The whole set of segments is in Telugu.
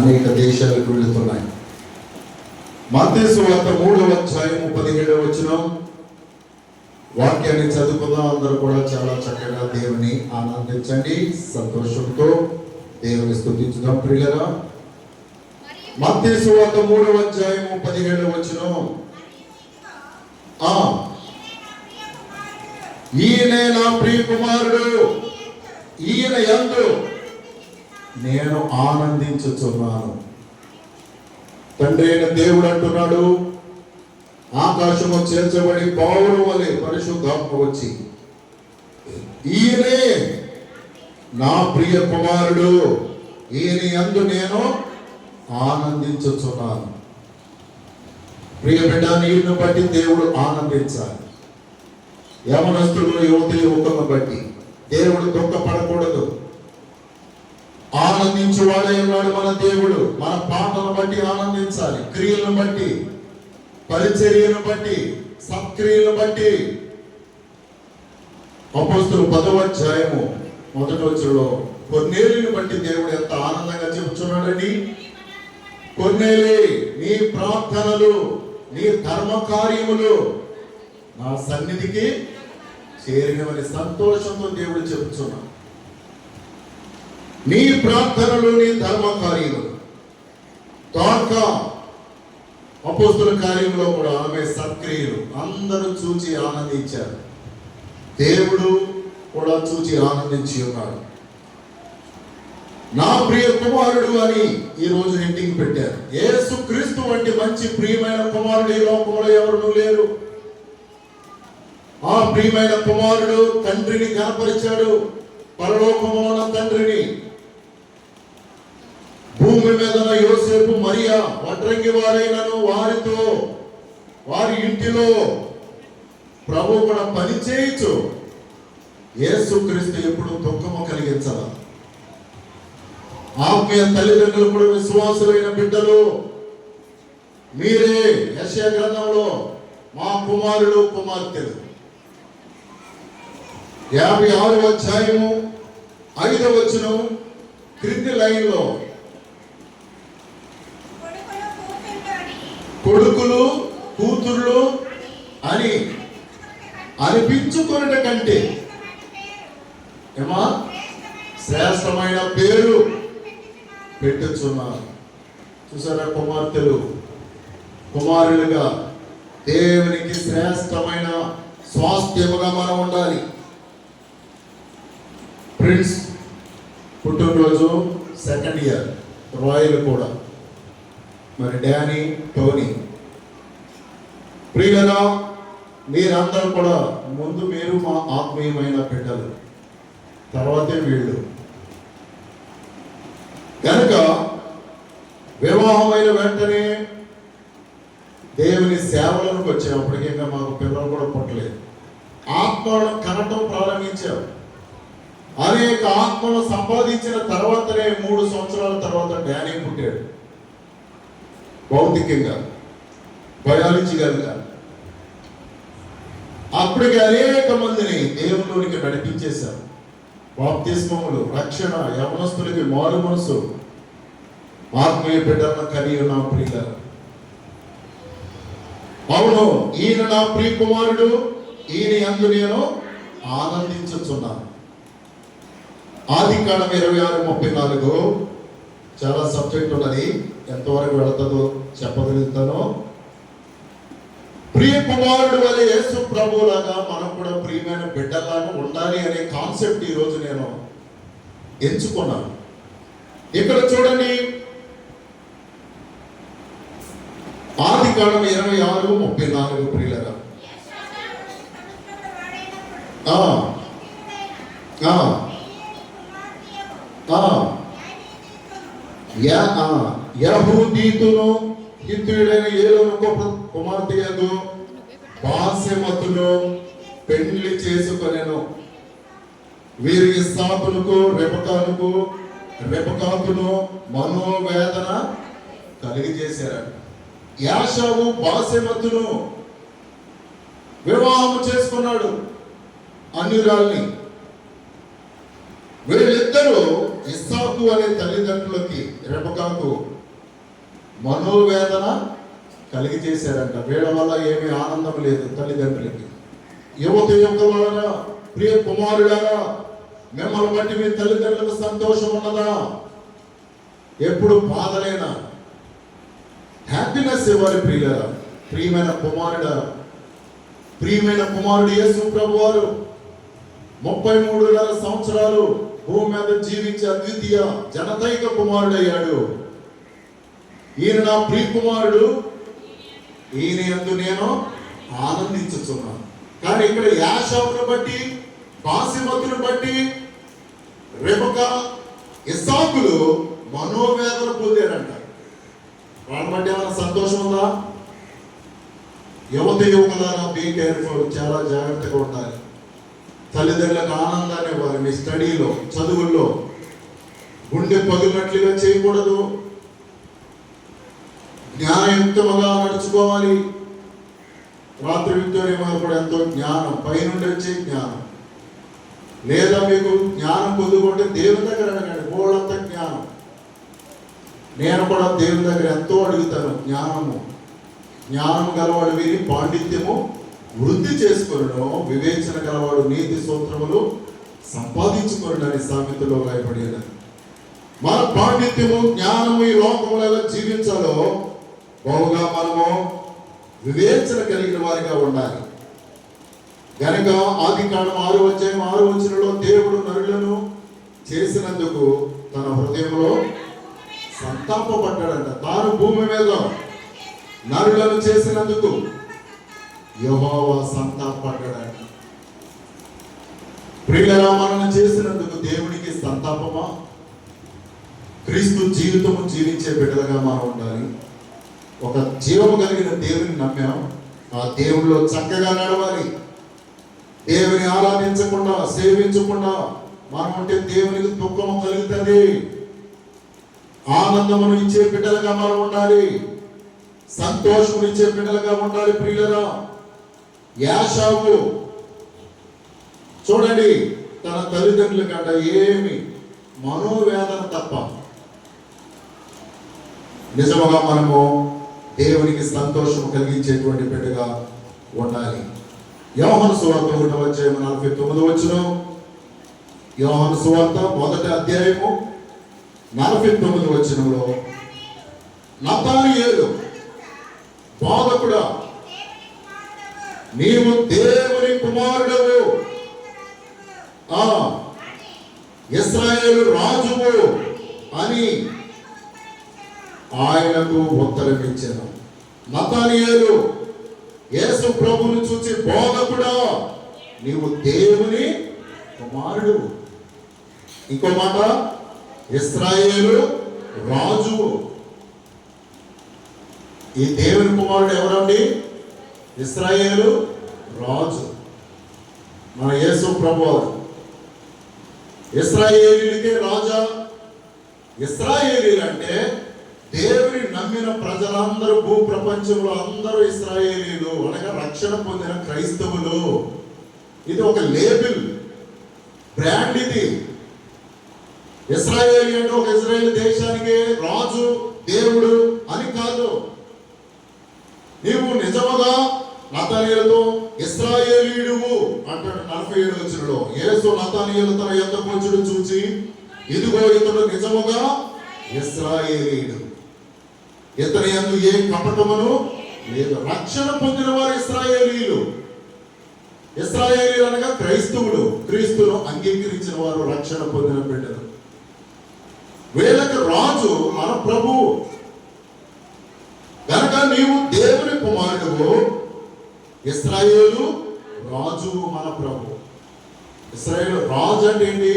అనేక దేశాలకు వెళుతున్నాయి. మత్తయి సువార్త 3వ అధ్యాయం 17వ వచనం వాక్యాన్ని చదువుకుందాం. అందరూ కూడా చాలా చక్కగా దేవుని ఆనందించండి, సంతోషంతో దేవుని స్తుతించుదాం. ప్రియులారా, మత్తయి సువార్త 3వ అధ్యాయం 17వ వచనం, ఈయనే నా ప్రియ కుమారుడు, ఈయన యందు నేను ఆనందించుచున్నాను. తండ్రి అయిన దేవుడు అంటున్నాడు, ఆకాశము చేర్చబడి పావురం వలె పరిశుద్ధాత్మ వచ్చి, ఈయనే నా ప్రియ కుమారుడు, ఈయన యందు నేను ఆనందించుచున్నాను. ప్రియ బిడ్డ, నీరును బట్టి దేవుడు ఆనందించాలి. యవనస్తులు, యువతి యువకులను బట్టి దేవుడు దుఃఖపడకూడదు. ఆనందించువాడే ఉన్నాడు మన దేవుడు. మన పాటను బట్టి ఆనందించాలి, క్రియలను బట్టి, పరిచర్యను బట్టి, సత్క్రియలను బట్టి. అపోస్తలుల 10వ అధ్యాయము 1వ వచనంలో కొర్నేలిని బట్టి దేవుడు ఎంత ఆనందంగా చెబుతున్నాడండి. కొర్నేలి, నీ ప్రార్థనలు, నీ ధర్మ కార్యములు నా సన్నిధికి చేరినవని సంతోషంతో దేవుడు చెబుతున్నాడు. నీ ప్రార్థనలు, నీ ధర్మ కార్యములు. తోక అపోస్తుల కార్యంలో కూడా ఆమె సత్క్రియలు అందరూ చూచి ఆనందించారు. దేవుడు కూడా చూచి ఆనందించి ఉన్నాడు. నా ప్రియ కుమారుడు అని ఈ రోజు హెడ్డింగ్ పెట్టారు. యేసుక్రీస్తు వంటి మంచి ప్రియమైన కుమారుడు ఈ లోకంలో ఎవరు లేరు. ఆ ప్రియమైన కుమారుడు తండ్రిని కనపరిచాడు. పరలోకములో ఉన్న తండ్రిని, భూమి మీద యోసేపు మరియా వడ్రంగి వారైనను వారితో వారి ఇంటిలో ప్రభు కూడా పని చేయొచ్చు. యేసుక్రీస్తు ఎప్పుడు దుఃఖము కలిగించాల. ఆత్మీయ తల్లిదండ్రులు కూడా విశ్వాసులైన బిడ్డలు, మీరే యెషయా గ్రంథంలో మా కుమారుడు కుమార్తెలు 56వ అధ్యాయము 5వ వచనం క్రింది లైన్లో, కొడుకులు కూతుర్లు అని అనిపించుకున్న కంటే ఏమా శ్రేష్టమైన పేరు పెట్టుచున్నారు. చూసారా, కుమార్తెలు కుమారులుగా దేవునికి శ్రేష్టమైన స్వాస్థ్యముగా మనం ఉండాలి. ప్రిన్స్ పుట్టినరోజు 2nd ఇయర్, రాయల్ కూడా, మరి డానీ, టోనీ. ప్రియులరా, మీరందరూ కూడా ముందు మీరు మా ఆత్మీయమైన బిడ్డలు, తర్వాతే వీళ్ళు. కనుక వివాహమైన వెంటనే దేవుని సేవలకు వచ్చినప్పటికీ ఇంకా మాకు పిల్లలు కూడా పుట్టలేదు. ఆత్మలను కనటం ప్రారంభించారు. అనేక ఆత్మలు సంపాదించిన తర్వాతనే 3 సంవత్సరాల తర్వాత డానీ పుట్టాడు. భౌతికంగా, బయాలజికల్గా. అప్పటికి అనేక మందిని దేవునిలోనికి నడిపించేశారు. బాప్తిస్మములు, రక్షణ, యవనస్తులకి మారు మనసు, ఆత్మీయ బిడ్డలను కలిగి ఉన్న ప్రియుల. అవును, ఈయన నా ప్రియ కుమారుడు, ఈయన యందు నేను ఆనందించుచున్నాను. ఆదికాండం 26:34 చాలా సబ్జెక్ట్ ఉన్నది, ఎంతవరకు వెళుతుందో చెప్పగలుగుతానో. ప్రియ కుమారుడు వలె యేసు ప్రభువులాగా మనం కూడా ప్రియమైన బిడ్డలాగా ఉండాలి అనే కాన్సెప్ట్ ఈరోజు నేను ఎంచుకున్నాను. ఇక్కడ చూడండి, ఆదికాండం 26:34 ప్రియులరా. యహూదీతును హిత్తీయుడైన ఏలోను కుమార్తెయగు బాసెమతును పెళ్లి చేసుకొనెను. వీరి ఇస్సాకునకు రెబెకాకును మనోవేదన కలిగజేశారు. యాషావు బాసెమతును వివాహం చేసుకున్నాడు, అన్యురాల్ని. వీళ్ళిద్దరూ ఇస్సాకు అనే తల్లిదండ్రులకి రెబెకాకు మనోవేదన కలిగి చేశారంట. వీళ్ళ వల్ల ఏమీ ఆనందం లేదు తల్లిదండ్రులకి. యువత యువకులారా, ప్రియ కుమారులారా, మిమ్మల్ని బట్టి మీ తల్లిదండ్రులకు సంతోషం ఉన్నదా? ఎప్పుడు బాధలేనా? హ్యాపీనెస్ ఇవ్వాలి ప్రియులారా. ప్రియమైన కుమారుడు యేసు ప్రభు వారు 33 సంవత్సరాలు భూమి మీద జీవించే అద్వితీయ జనతైక కుమారుడయ్యాడు. ఈయన నా ప్రియ కుమారుడు, ఈయన యందు నేను ఆనందించుచున్నాను. కానీ ఇక్కడ యాషావును బట్టి, బాసిమతును బట్టి రెబెకా, ఇస్సాకులు మనోవేదన పొందారంట. వాళ్ళని బట్టి ఏమైనా సంతోషం ఉందా? యువకులారా, బీ కేర్ఫుల్, చాలా జాగ్రత్తగా ఉండాలి. తల్లిదండ్రులకు ఆనందాన్ని ఇవ్వాలి. మీ స్టడీలో, చదువుల్లో గుండె పగిలినట్లుగా చేయకూడదు. జ్ఞానయుక్తముగా నడుచుకోవాలి. రాత్రి విక్టోరియా కూడా ఎంతో జ్ఞానం, పైనుండి వచ్చే జ్ఞానం. లేదా మీకు జ్ఞానం పొందుకుంటే దేవుని దగ్గర అడగండి, బోడంత జ్ఞానం. నేను కూడా దేవుని దగ్గర ఎంతో అడుగుతాను జ్ఞానము. జ్ఞానం గలవాడు వీరి పాండిత్యము వృద్ధి చేసుకొనును, వివేచన గలవాడు నీతి సూత్రములు సంపాదించుకొనుడని సామెతలో రాయబడినది. మన పాండిత్యము, జ్ఞానము ఈ లోకములో ఎలా జీవించాలో బహుగా మనము వివేచన కలిగిన వారిగా ఉండాలి. గనక ఆదికాండం 6:6 దేవుడు నరులను చేసినందుకు తన హృదయంలో సంతాపపడ్డాడంట. తాను భూమి మీద నరులను చేసినందుకు యెహోవా సంతాపపడ్డాడంట. ప్రియులారా, మనల్ని చేసినందుకు దేవునికి సంతాపమా? క్రీస్తు జీవితము జీవించే బిడ్డలుగా మనం ఉండాలి. ఒక జీవము కలిగిన దేవుని నమ్మాం, ఆ దేవుల్లో చక్కగా నడవాలి. దేవుని ఆరాధించకుండా, సేవించకుండా మనం ఉంటే దేవునికి దుఃఖము కలుగుతుంది. ఆనందమును ఇచ్చే బిడ్డలుగా మనం ఉండాలి. సంతోషం ఇచ్చే బిడ్డలుగా ఉండాలి. ప్రియులరా, యాషావు చూడండి, తన తల్లిదండ్రుల కంటే ఏమి మనోవేదన తప్ప. నిజముగా మనము దేవునికి సంతోషం కలిగించేటువంటి బిడ్డగా ఉండాలి. యోహాను సువార్త 1:49. యోహాను సువార్త 1 49 నతానియేలు, బోధకుడా, నీవు దేవుని కుమారుడవు, ఇశ్రాయేలు రాజువు అని ఆయనకు ఉత్తరం ఇచ్చాను. నతానియేలు యేసు ప్రభువును చూసి, బోధకుడా, నీవు దేవుని కుమారుడు. ఇంకో మాట, ఇశ్రాయేలు రాజువు. ఈ దేవుని కుమారుడు ఎవరండి? ఇశ్రాయేలు రాజు, మన యేసు ప్రభువారు. ఇశ్రాయేలీలకే రాజా. ఇశ్రాయేలీలు అంటే దేవుని నమ్మిన ప్రజలందరూ, భూ ప్రపంచంలో అందరూ ఇశ్రాయేలీలు అనగా రక్షణ పొందిన క్రైస్తవులు. ఇది ఒక లేబుల్, బ్రాండ్. ఇది ఇశ్రాయేలీ అంటే ఒక ఇజ్రాయేల్ దేశానికి రాజు, దేవుడు అని కాదు. నీవు నిజముగా నతానియేలుతో ఇశ్రాయేలీయుడువు అంటాడు 47 యేసు నతానియేలు తన యొద్దకు వచ్చుడు చూచి, ఇదిగో ఇతడు నిజముగా ఇశ్రాయేలీయుడు, ఇతని యందు ఏ కపటమును లేదు. రక్షణ పొందిన వారు ఇశ్రాయేలీయులు. ఇశ్రాయేలీయులు అనగా క్రైస్తవులు, క్రీస్తును అంగీకరించిన వారు, రక్షణ పొందిన బిడ్డలు. వీళ్ళకి రాజు మన ప్రభువు. కనుక నీవు దేవుని కుమారుడు, ఇశ్రాయేలు రాజు, మన ప్రభు. ఇశ్రాయేలు రాజు అంటే ఏంటి?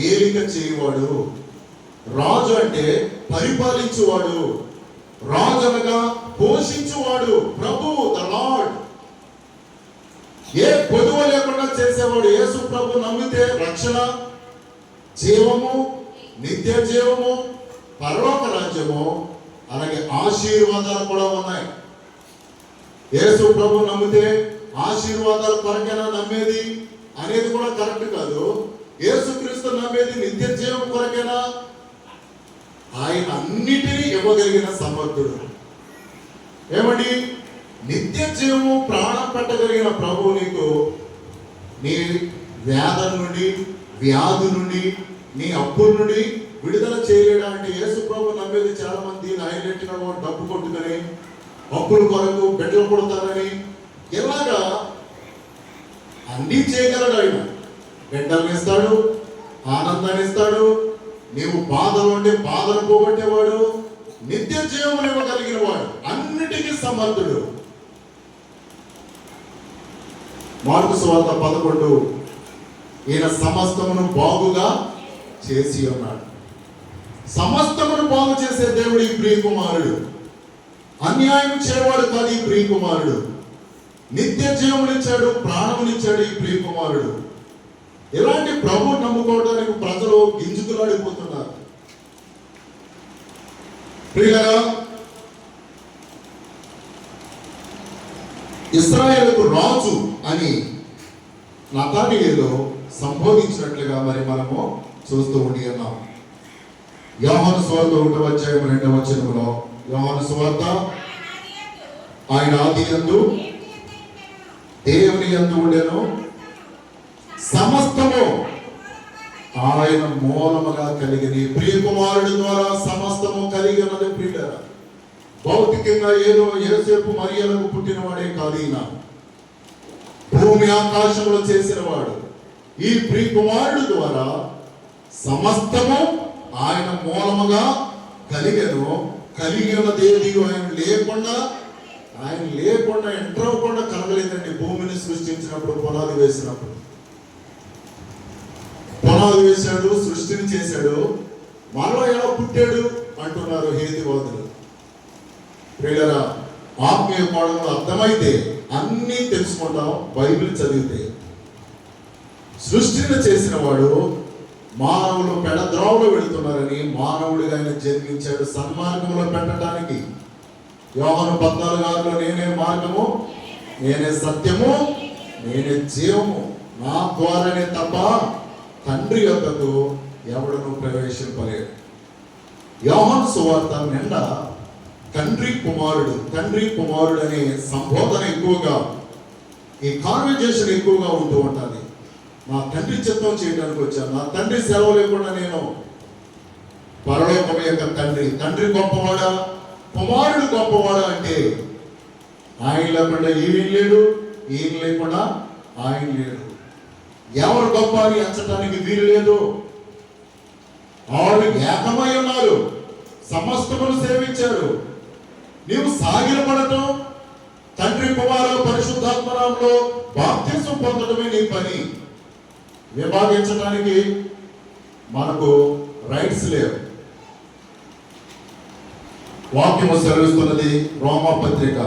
ఏలిక చేయవాడు. రాజు అంటే పరిపాలించువాడు. రాజు అనగా పోషించువాడు. ప్రభువు, ద లార్డ్. ఏ పొదువ లేకుండా చేసేవాడు. యేసు ప్రభు నమ్మితే రక్షణ, జీవము, నిత్య జీవము, పరలోక రాజ్యము, అలాగే ఆశీర్వాదాలు కూడా ఉన్నాయి. యేసు ప్రభు నమ్మితే ఆశీర్వాదాల కొరకైనా నమ్మేది అనేది కూడా కరెక్ట్ కాదు. యేసుక్రీస్తు నమ్మేది నిత్య జీవం కొరకేనా? ఆయన అన్నిటినీ ఇవ్వగలిగిన సమర్థుడు. ఏమండి, నిత్య జీవము ప్రాణం పెట్టగలిగిన ప్రభు నీకు నీ వేదన నుండి, వ్యాధి నుండి, నీ అప్పుల నుండి విడుదల చేయలేడా అంటే యేసు ప్రభు నమ్మేది చాలా మంది హైలైట్గా డబ్బు కొట్టుకొని అప్పుల కొరకు బిడ్డలు కొడతారని ఇలాగా అన్నీ చేయగలడు. ఆయన బిడ్డలను ఇస్తాడు, ఆనందాన్ని ఇస్తాడు, నీవు బాధలు ఉంటే బాధను పోగొట్టేవాడు, నిత్య జీవమును ఇవ్వగలిగిన వాడు, అన్నిటికీ సమర్థుడు. మార్కు సువార్త 11 ఈయన సమస్తమును బాగుగా చేసి ఉన్నాడు. సమస్తమును బాగు చేసే దేవుడు ఈ ప్రియ కుమారుడు. అన్యాయం చేయవాడు కాదు ఈ ప్రియ కుమారుడు. నిత్య జీవమునిచ్చాడు, ప్రాణమునిచ్చాడు ఈ ప్రియ కుమారుడు. ఇలాంటి ప్రభు నమ్ముకోవడానికి ప్రజలు గింజుకులాడిపోతున్నారు. ప్రియులారా, ఇశ్రాయేలుకు రాజు అని నతానీయులు సంబోధించినట్లుగా మరి మనము చూస్తూ ఉండి ఉన్నాం. యోహాను సువార్త 1వ అధ్యాయం 2వ వచనములో, యోహాను సువార్త, ఆయన ఆదియందు దేవుని యందు ఉండెను, సమస్తము ఆయన మూలముగా కలిగిన ప్రియ కుమారుడి ద్వారా సమస్తము కలిగి ఉన్నది. ప్రియులారా, భౌతికంగా ఏదో యోసేపు మరియలకు పుట్టినవాడే కాదు ఈయన. భూమి ఆకాశంలో చేసిన వాడు. ఈ ప్రియ కుమారుడు ద్వారా సమస్తము ఆయన మూలముగా కలిగను. కలిగి ఉన్నదేది ఆయన లేకుండా ఎంటర్ అవ్వకుండా కలగలేదండి. భూమిని సృష్టించినప్పుడు, పునాది వేసినప్పుడు, పునాది వేశాడు, సృష్టిని చేశాడు, మరలా ఎలా పుట్టాడు అంటున్నారు హేతువాదులు. ప్రియులారా, ఆత్మీయ పాఠంలో అర్థమైతే అన్నీ తెలుసుకుంటాం బైబిల్ చదివితే. సృష్టిని చేసిన వాడు మానవులు పెడద్రోవలో వెళుతున్నారని మానవుడిగా ఆయన జన్మించాడు సన్మార్గంలో పెట్టడానికి. యోహాను 14:6 నేనే మార్గము, నేనే సత్యము, నేనే జీవము, నా ద్వారానే తప్ప తండ్రి యొద్దకు ఎవడను ప్రవేశింపలేడు. యోహాను సువార్త నిండా తండ్రి కుమారుడు అనే సంబోధన ఎక్కువగా, ఈ కాన్వర్జేషన్ ఎక్కువగా ఉంటూ ఉంటుంది. నా తండ్రి చిత్తం చేయడానికి వచ్చాను, నా తండ్రి సెలవు లేకుండా నేను పరలోకం యొక్క తండ్రి గొప్పవాడా, కుమారుడు గొప్పవాడా అంటే ఆయన లేకుండా ఈయన లేడు, ఈయన లేకుండా ఆయన లేడు. ఎవరు గొప్ప అని ఎంచడానికి వీలు లేదు. ఆరు ఏకమై ఉన్నారు, సమస్తమును సేవించారు. నీవు సాగిలపడటం, తండ్రి కుమారు పరిశుద్ధాత్మనామంలో బాప్తిసం పొందడమే నీ పని. విభాగించడానికి మనకు రైట్స్ లేవు. వాక్యము సెలవిస్తున్నది రోమా పత్రిక,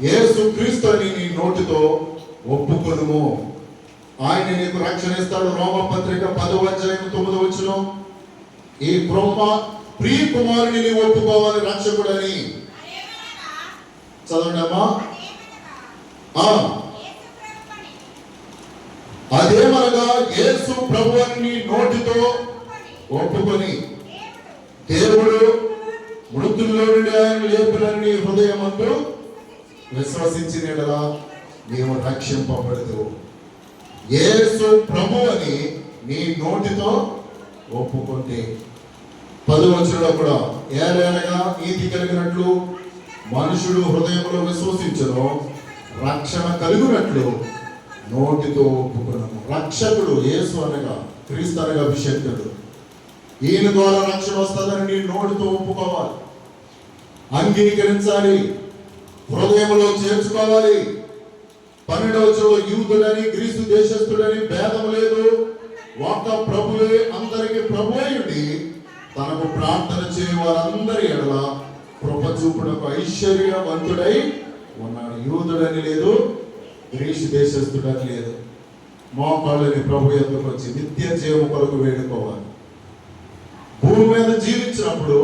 యేసు క్రీస్తు అని నీ నోటితో ఒప్పుకొనుము, ఆయన నీకు రక్షణ ఇస్తాడు. రోమా పత్రిక 10వ అధ్యాయం 9వ వచనం, ఈ ప్రియ కుమారుని నీవు ఒప్పుకోవాలి రక్షకుడని. చదవండి అమ్మా. అదేమనగా యేసు ప్రభువుని నోటితో ఒప్పుకొని దేవుడు మృతుల్లో నుండి ఆయన లేపునని హృదయమందు విశ్వసించినలా నీవు రక్షింపబడదు. యేసు ప్రభు అని నీ నోటితో ఒప్పుకుంటే, 10వ వచనంలో కూడా, ఏలైనగా నీతి కలిగినట్లు మనుషుడు హృదయంలో విశ్వసించను, రక్షణ కలుగునట్లు నోటితో ఒప్పుకున్నాము. రక్షకుడు యేసు అనగా, క్రీస్తు అనగా అభిషేకుడు. ఈయన ద్వారా రక్షణ వస్తుందని నీ నోటితో ఒప్పుకోవాలి, అంగీకరించాలి, హృదయంలో చేర్చుకోవాలి. 12వ వచనంలో యూదుడని గ్రీసు దేశస్థుడని భేదం లేదు, ఒక్క ప్రభువే అందరికి ప్రభువైయుండి తనకు ప్రార్థన చేయ వారందరి ఎడల కృప చూపుటకు ఐశ్వర్యవంతుడై ఉన్నాడు. యూదుడని లేదు, గ్రీసు దేశస్థుడని లేదు. మోకాళ్ళని ప్రభు యొద్దకు వచ్చి నిత్య జీవం కొరకు వేడుకోవాలి. భూమి మీద జీవించినప్పుడు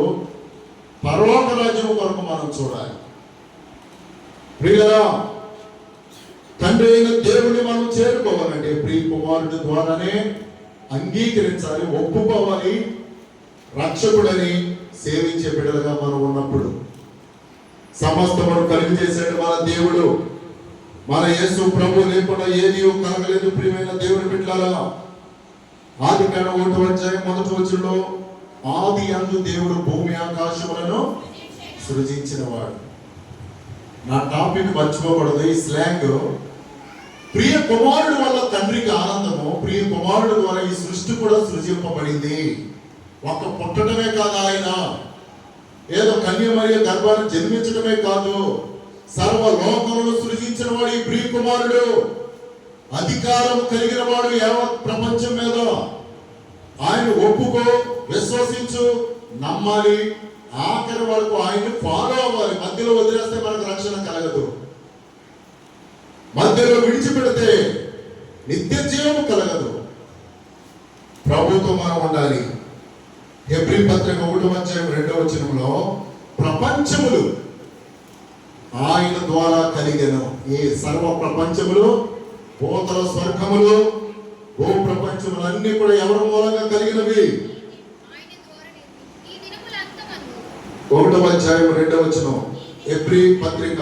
పరలోక రాజ్యం కొరకు మనం చూడాలి. ప్రియులారా, తండ్రి అయిన దేవుడిని మనం చేరుకోవాలంటే ప్రియ కుమారుడి ద్వారానే అంగీకరించాలి, ఒప్పుకోవాలి. రక్షకుడని సేవించే బిడ్డలుగా మనం ఉన్నప్పుడు సమస్తమును కలిగి చేసాడు మన దేవుడు. మన యేసు ప్రభు లేకుండా ఏది కలగలేదు. ప్రియమైన దేవుని బిడ్డలారా, ఆదికాండం 1:1 ఆది యందు దేవుడు భూమి ఆకాశములను సృజించినవాడు. నా టాపిక్ మర్చిపోకూడదు. ఈ స్లాంగ్ ప్రియ కుమారుడు వల్ల తండ్రికి ఆనందము, ప్రియ కుమారుడు ద్వారా ఈ సృష్టి కూడా సృజింపబడింది. ఒక పుట్టడమే కాదు, ఆయన ఏదో కన్య మరియ గర్భాన్ని జన్మించడమే కాదు, సర్వ లోకములను సృజించిన వాడు ఈ ప్రియ కుమారుడు. అధికారం కలిగిన వాడు యావత్ ప్రపంచం మీద. ఆయన ఒప్పుకో, విశ్వసించు, నమ్మాలి, ఆఖరి వరకు ఆయన్ని ఫాలో అవ్వాలి. మధ్యలో వదిలేస్తే మనకు రక్షణ కలగదు. మధ్యలో విడిచిపెడితే నిత్య జీవము కలగదు. ప్రభుతో మనం ఉండాలి. హెబ్రీ పత్రిక 1:2 ప్రపంచములు ఆయన ద్వారా కలిగెను. ఈ సర్వ ప్రపంచములు, భూతల స్వర్గములు, భూ ప్రపంచములన్నీ కూడా ఎవరి మూలంగా కలిగినవి? 1:2 హెబ్రీ పత్రిక.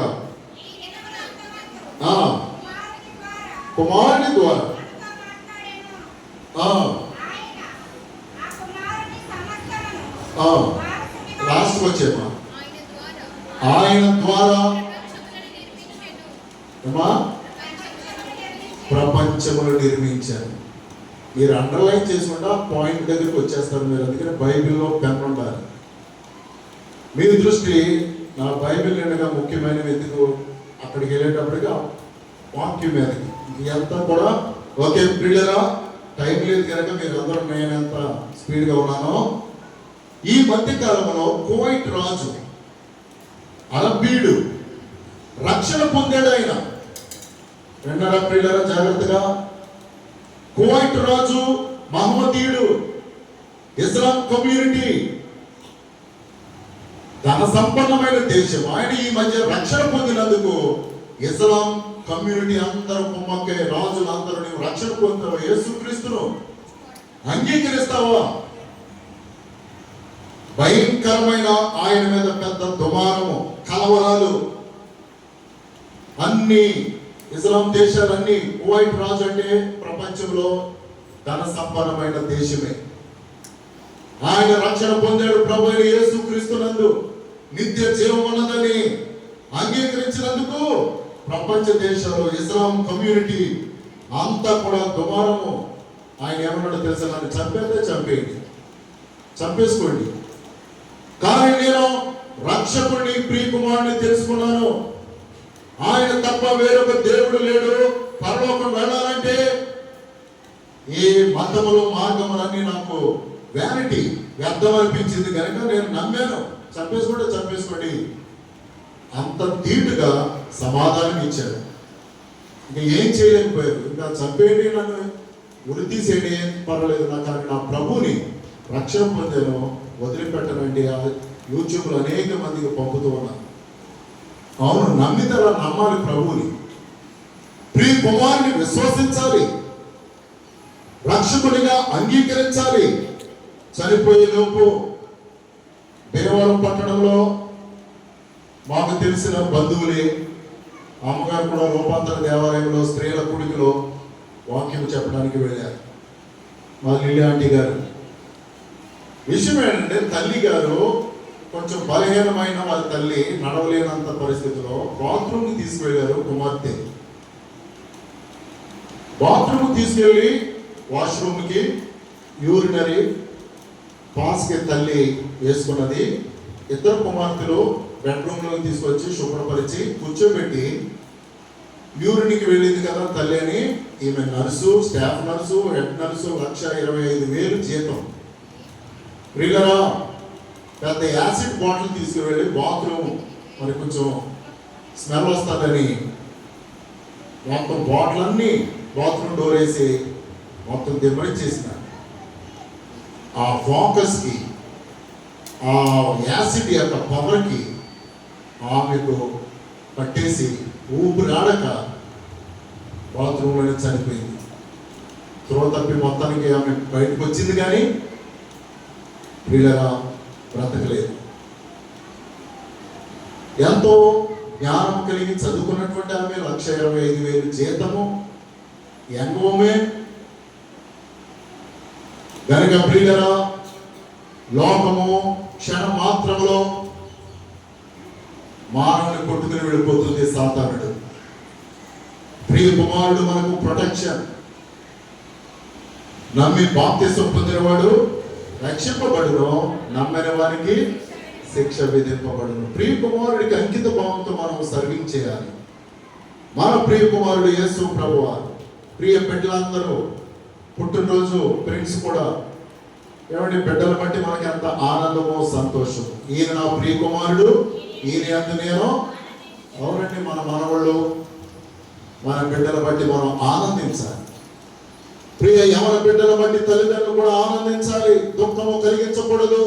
కుమారుని ద్వారా లాస్ట్ వచ్చేమా ఆయన ద్వారా ప్రపంచములు నిర్మించారు. మీరు అండర్లైన్ చేసుకుంటే ఆ పాయింట్ దగ్గరికి వచ్చేస్తారు మీరు. అందుకని బైబిల్లో పెన్ ఉండాలి. మీ దృష్టి నా బైబిల్ నిండుగా ముఖ్యమైనవి ఎందుకు అక్కడికి వెళ్ళేటప్పటికి వాక్యం మీదకి ఇదంతా కూడా. ఓకే ప్రియులరా, టైం లేదు కనుక మీరు అందరూ నేను ఎంత స్పీడ్గా ఉన్నానో. ఈ మధ్య కాలంలో కువైట్ రాజు అరబ్బీయుడు రక్షణ పొందాడు. ఆయన విన్నారా ప్రియులరా జాగ్రత్తగా? కువైట్ రాజు మహమ్మదీయుడు, ఇస్లాం కమ్యూనిటీ, ధన సంపన్నమైన దేశం. ఆయన ఈ మధ్య రక్షణ పొందినందుకు ఇస్లాం కమ్యూనిటీ అందరూ కుమ్మక్కే, రాజులు అందరూ నీవు రక్షణ పొందుతావా, యేసుక్రీస్తును అంగీకరిస్తావా? భయంకరమైన ఆయన మీద పెద్ద దుమారము, కలవరాలు. అన్ని ఇస్లాం దేశాలన్నీ, కువైట్ రాజు అంటే ప్రపంచంలో ధన సంపన్నమైన దేశమే. ఆయన రక్షణ పొందాడు. ప్రభు అయిన యేసుక్రీస్తునందు నిత్య జీవం ఉన్నదని అంగీకరించినందుకు ప్రపంచ దేశాలు, ఇస్లాం కమ్యూనిటీ అంతా కూడా దుమారము. ఆయన ఏమన్నాడో తెలుసా? నన్ను చంపేస్తే చంపేయండి, చంపేసుకోండి, కానీ నేను రక్షకుడిని, ప్రియ కుమారుని తెలుసుకున్నాను. ఆయన తప్ప వేరొక దేవుడు లేడు. పరలోకం వెళ్ళాలంటే ఏ మతములు, మార్గములన్నీ నాకు వ్యానిటీ, వ్యర్థం అనిపించింది కనుక నేను నమ్మాను. చంపేసుకోండి అంత ధీటుగా సమాధానం ఇచ్చాడు. ఇంకా ఏం చేయలేకపోయారు. ఇంకా చంపేయండి, నన్ను ఉరి తీసేయండి, ఏం పర్వాలేదు, నాకు నా ప్రభుని రక్షణ పొందాను, వదిలిపెట్టనండి. యూట్యూబ్లో అనేక మందికి పంపుతూ ఉన్నాను. అవును, నమ్మితరా నమ్మాలి ప్రభుని. ప్రియ కుమారుని విశ్వసించాలి, రక్షకుడిగా అంగీకరించాలి. చనిపోయే లోపు దేవరం పట్టణంలో మాకు తెలిసిన బంధువులే, అమ్మగారు కూడా రూపాంతర దేవాలయంలో స్త్రీల కుడికిలో వాక్యం చెప్పడానికి వెళ్ళారు. మా లిల్లీ ఆంటీ గారు. విషయం ఏంటంటే, తల్లి గారు కొంచెం బలహీనమైన వాళ్ళ తల్లి, నడవలేనంత పరిస్థితిలో బాత్రూమ్కి తీసుకువెళ్ళారు. కుమార్తె బాత్రూమ్ తీసుకెళ్ళి వాష్రూమ్కి, యూరినరీ పాస్కి తల్లి వేసుకున్నది. ఇద్దరు కుమార్తెలు బెడ్రూమ్లో తీసుకొచ్చి శుభ్రపరిచి కూర్చోబెట్టి, యూరిన్కి వెళ్ళింది కదా తల్లి అని ఈమె nurse, staff nurse, head nurse 1,25,000 జీతం. ప్రియులరా, పెద్ద యాసిడ్ బాటిల్ తీసుకువెళ్ళి బాత్రూమ్ మరి కొంచెం స్మెల్ వస్తుందని మొత్తం బాటిల్ అన్నీ బాత్రూమ్ డోర్ వేసి మొత్తం దిమ్మరించేసిన. ఆ ఫోకస్కి, ఆ యాసిడ్ యొక్క పవర్కి ఆమెకు పట్టేసి ఊపిరాడక బాత్రూంలోనే చనిపోయింది. త్రోవ తప్పి మొత్తానికి ఆమె బయటకు వచ్చింది, కానీ ప్రియులరా బ్రతకలేదు. ఎంతో జ్ఞానం కలిగి చదువుకున్నటువంటి ఆమె, 1,25,000 జీతము, యంగ్ ఉమెన్. గనుక ప్రియులరా లోకము క్షణ మాత్రంలో మానవుని కొట్టుకుని వెళ్ళిపోతుంది సాతానుడు. ప్రియ కుమారుడు మనకు ప్రొటెక్షన్. నమ్మి బాప్తిసం పొందినవాడు రక్షింపబడును, నమ్మిన వారికి శిక్ష విధింపబడును. ప్రియ కుమారుడికి అంకిత భావంతో మనం సర్వింగ్ చేయాలి. మన ప్రియ కుమారుడు యేసు ప్రభువారు. ప్రియ బిడ్డలందరూ పుట్టినరోజు ఫ్రెండ్స్ కూడా ఏమంటే బిడ్డలు బట్టి మనకి ఎంత ఆనందమో సంతోషం. ఈయన నా ప్రియ కుమారుడు, ఈయన అంత నేను. అవునండి, మన మనవాళ్ళు మన బిడ్డల బట్టి మనం ఆనందించాలి. ప్రియ యవన బిడ్డల బట్టి తల్లిదండ్రులు కూడా ఆనందించాలి. దుఃఖము కలిగించకూడదు.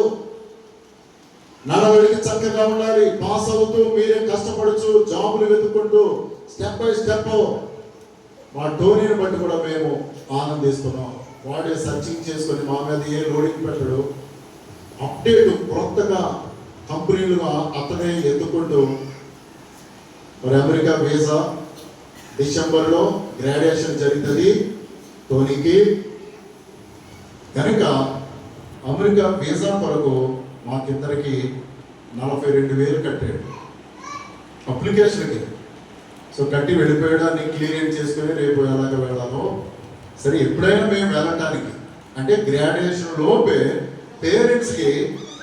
నడవడికి చక్కగా ఉండాలి. పాస్ అవుతూ మీరే కష్టపడుచు జాబులు వెతుక్కుంటూ స్టెప్ బై స్టెప్ మా టోనీని బట్టి కూడా మేము ఆనందిస్తున్నాం. వాడే సర్చింగ్ చేసుకొని మా మీద ఏ లోడింగ్ పెట్టడు. అప్డేట్ కొత్తగా కంపెనీలు అతనే ఎత్తుకుంటూ మరి అమెరికా వీసా డిసెంబర్లో గ్రాడ్యుయేషన్ జరుగుతుంది టోనీకి. కనుక అమెరికా వీసా కొరకు మాకిద్దరికి 42,000 కట్టాడు అప్లికేషన్కి. సో కట్టి వెళ్ళిపోయాడాన్ని క్లియర్ చేసుకుని రేపు ఎలాగ వెళ్ళాలో. సరే, ఎప్పుడైనా మేము వెళ్ళటానికి అంటే గ్రాడ్యుయేషన్ లోపే పేరెంట్స్కి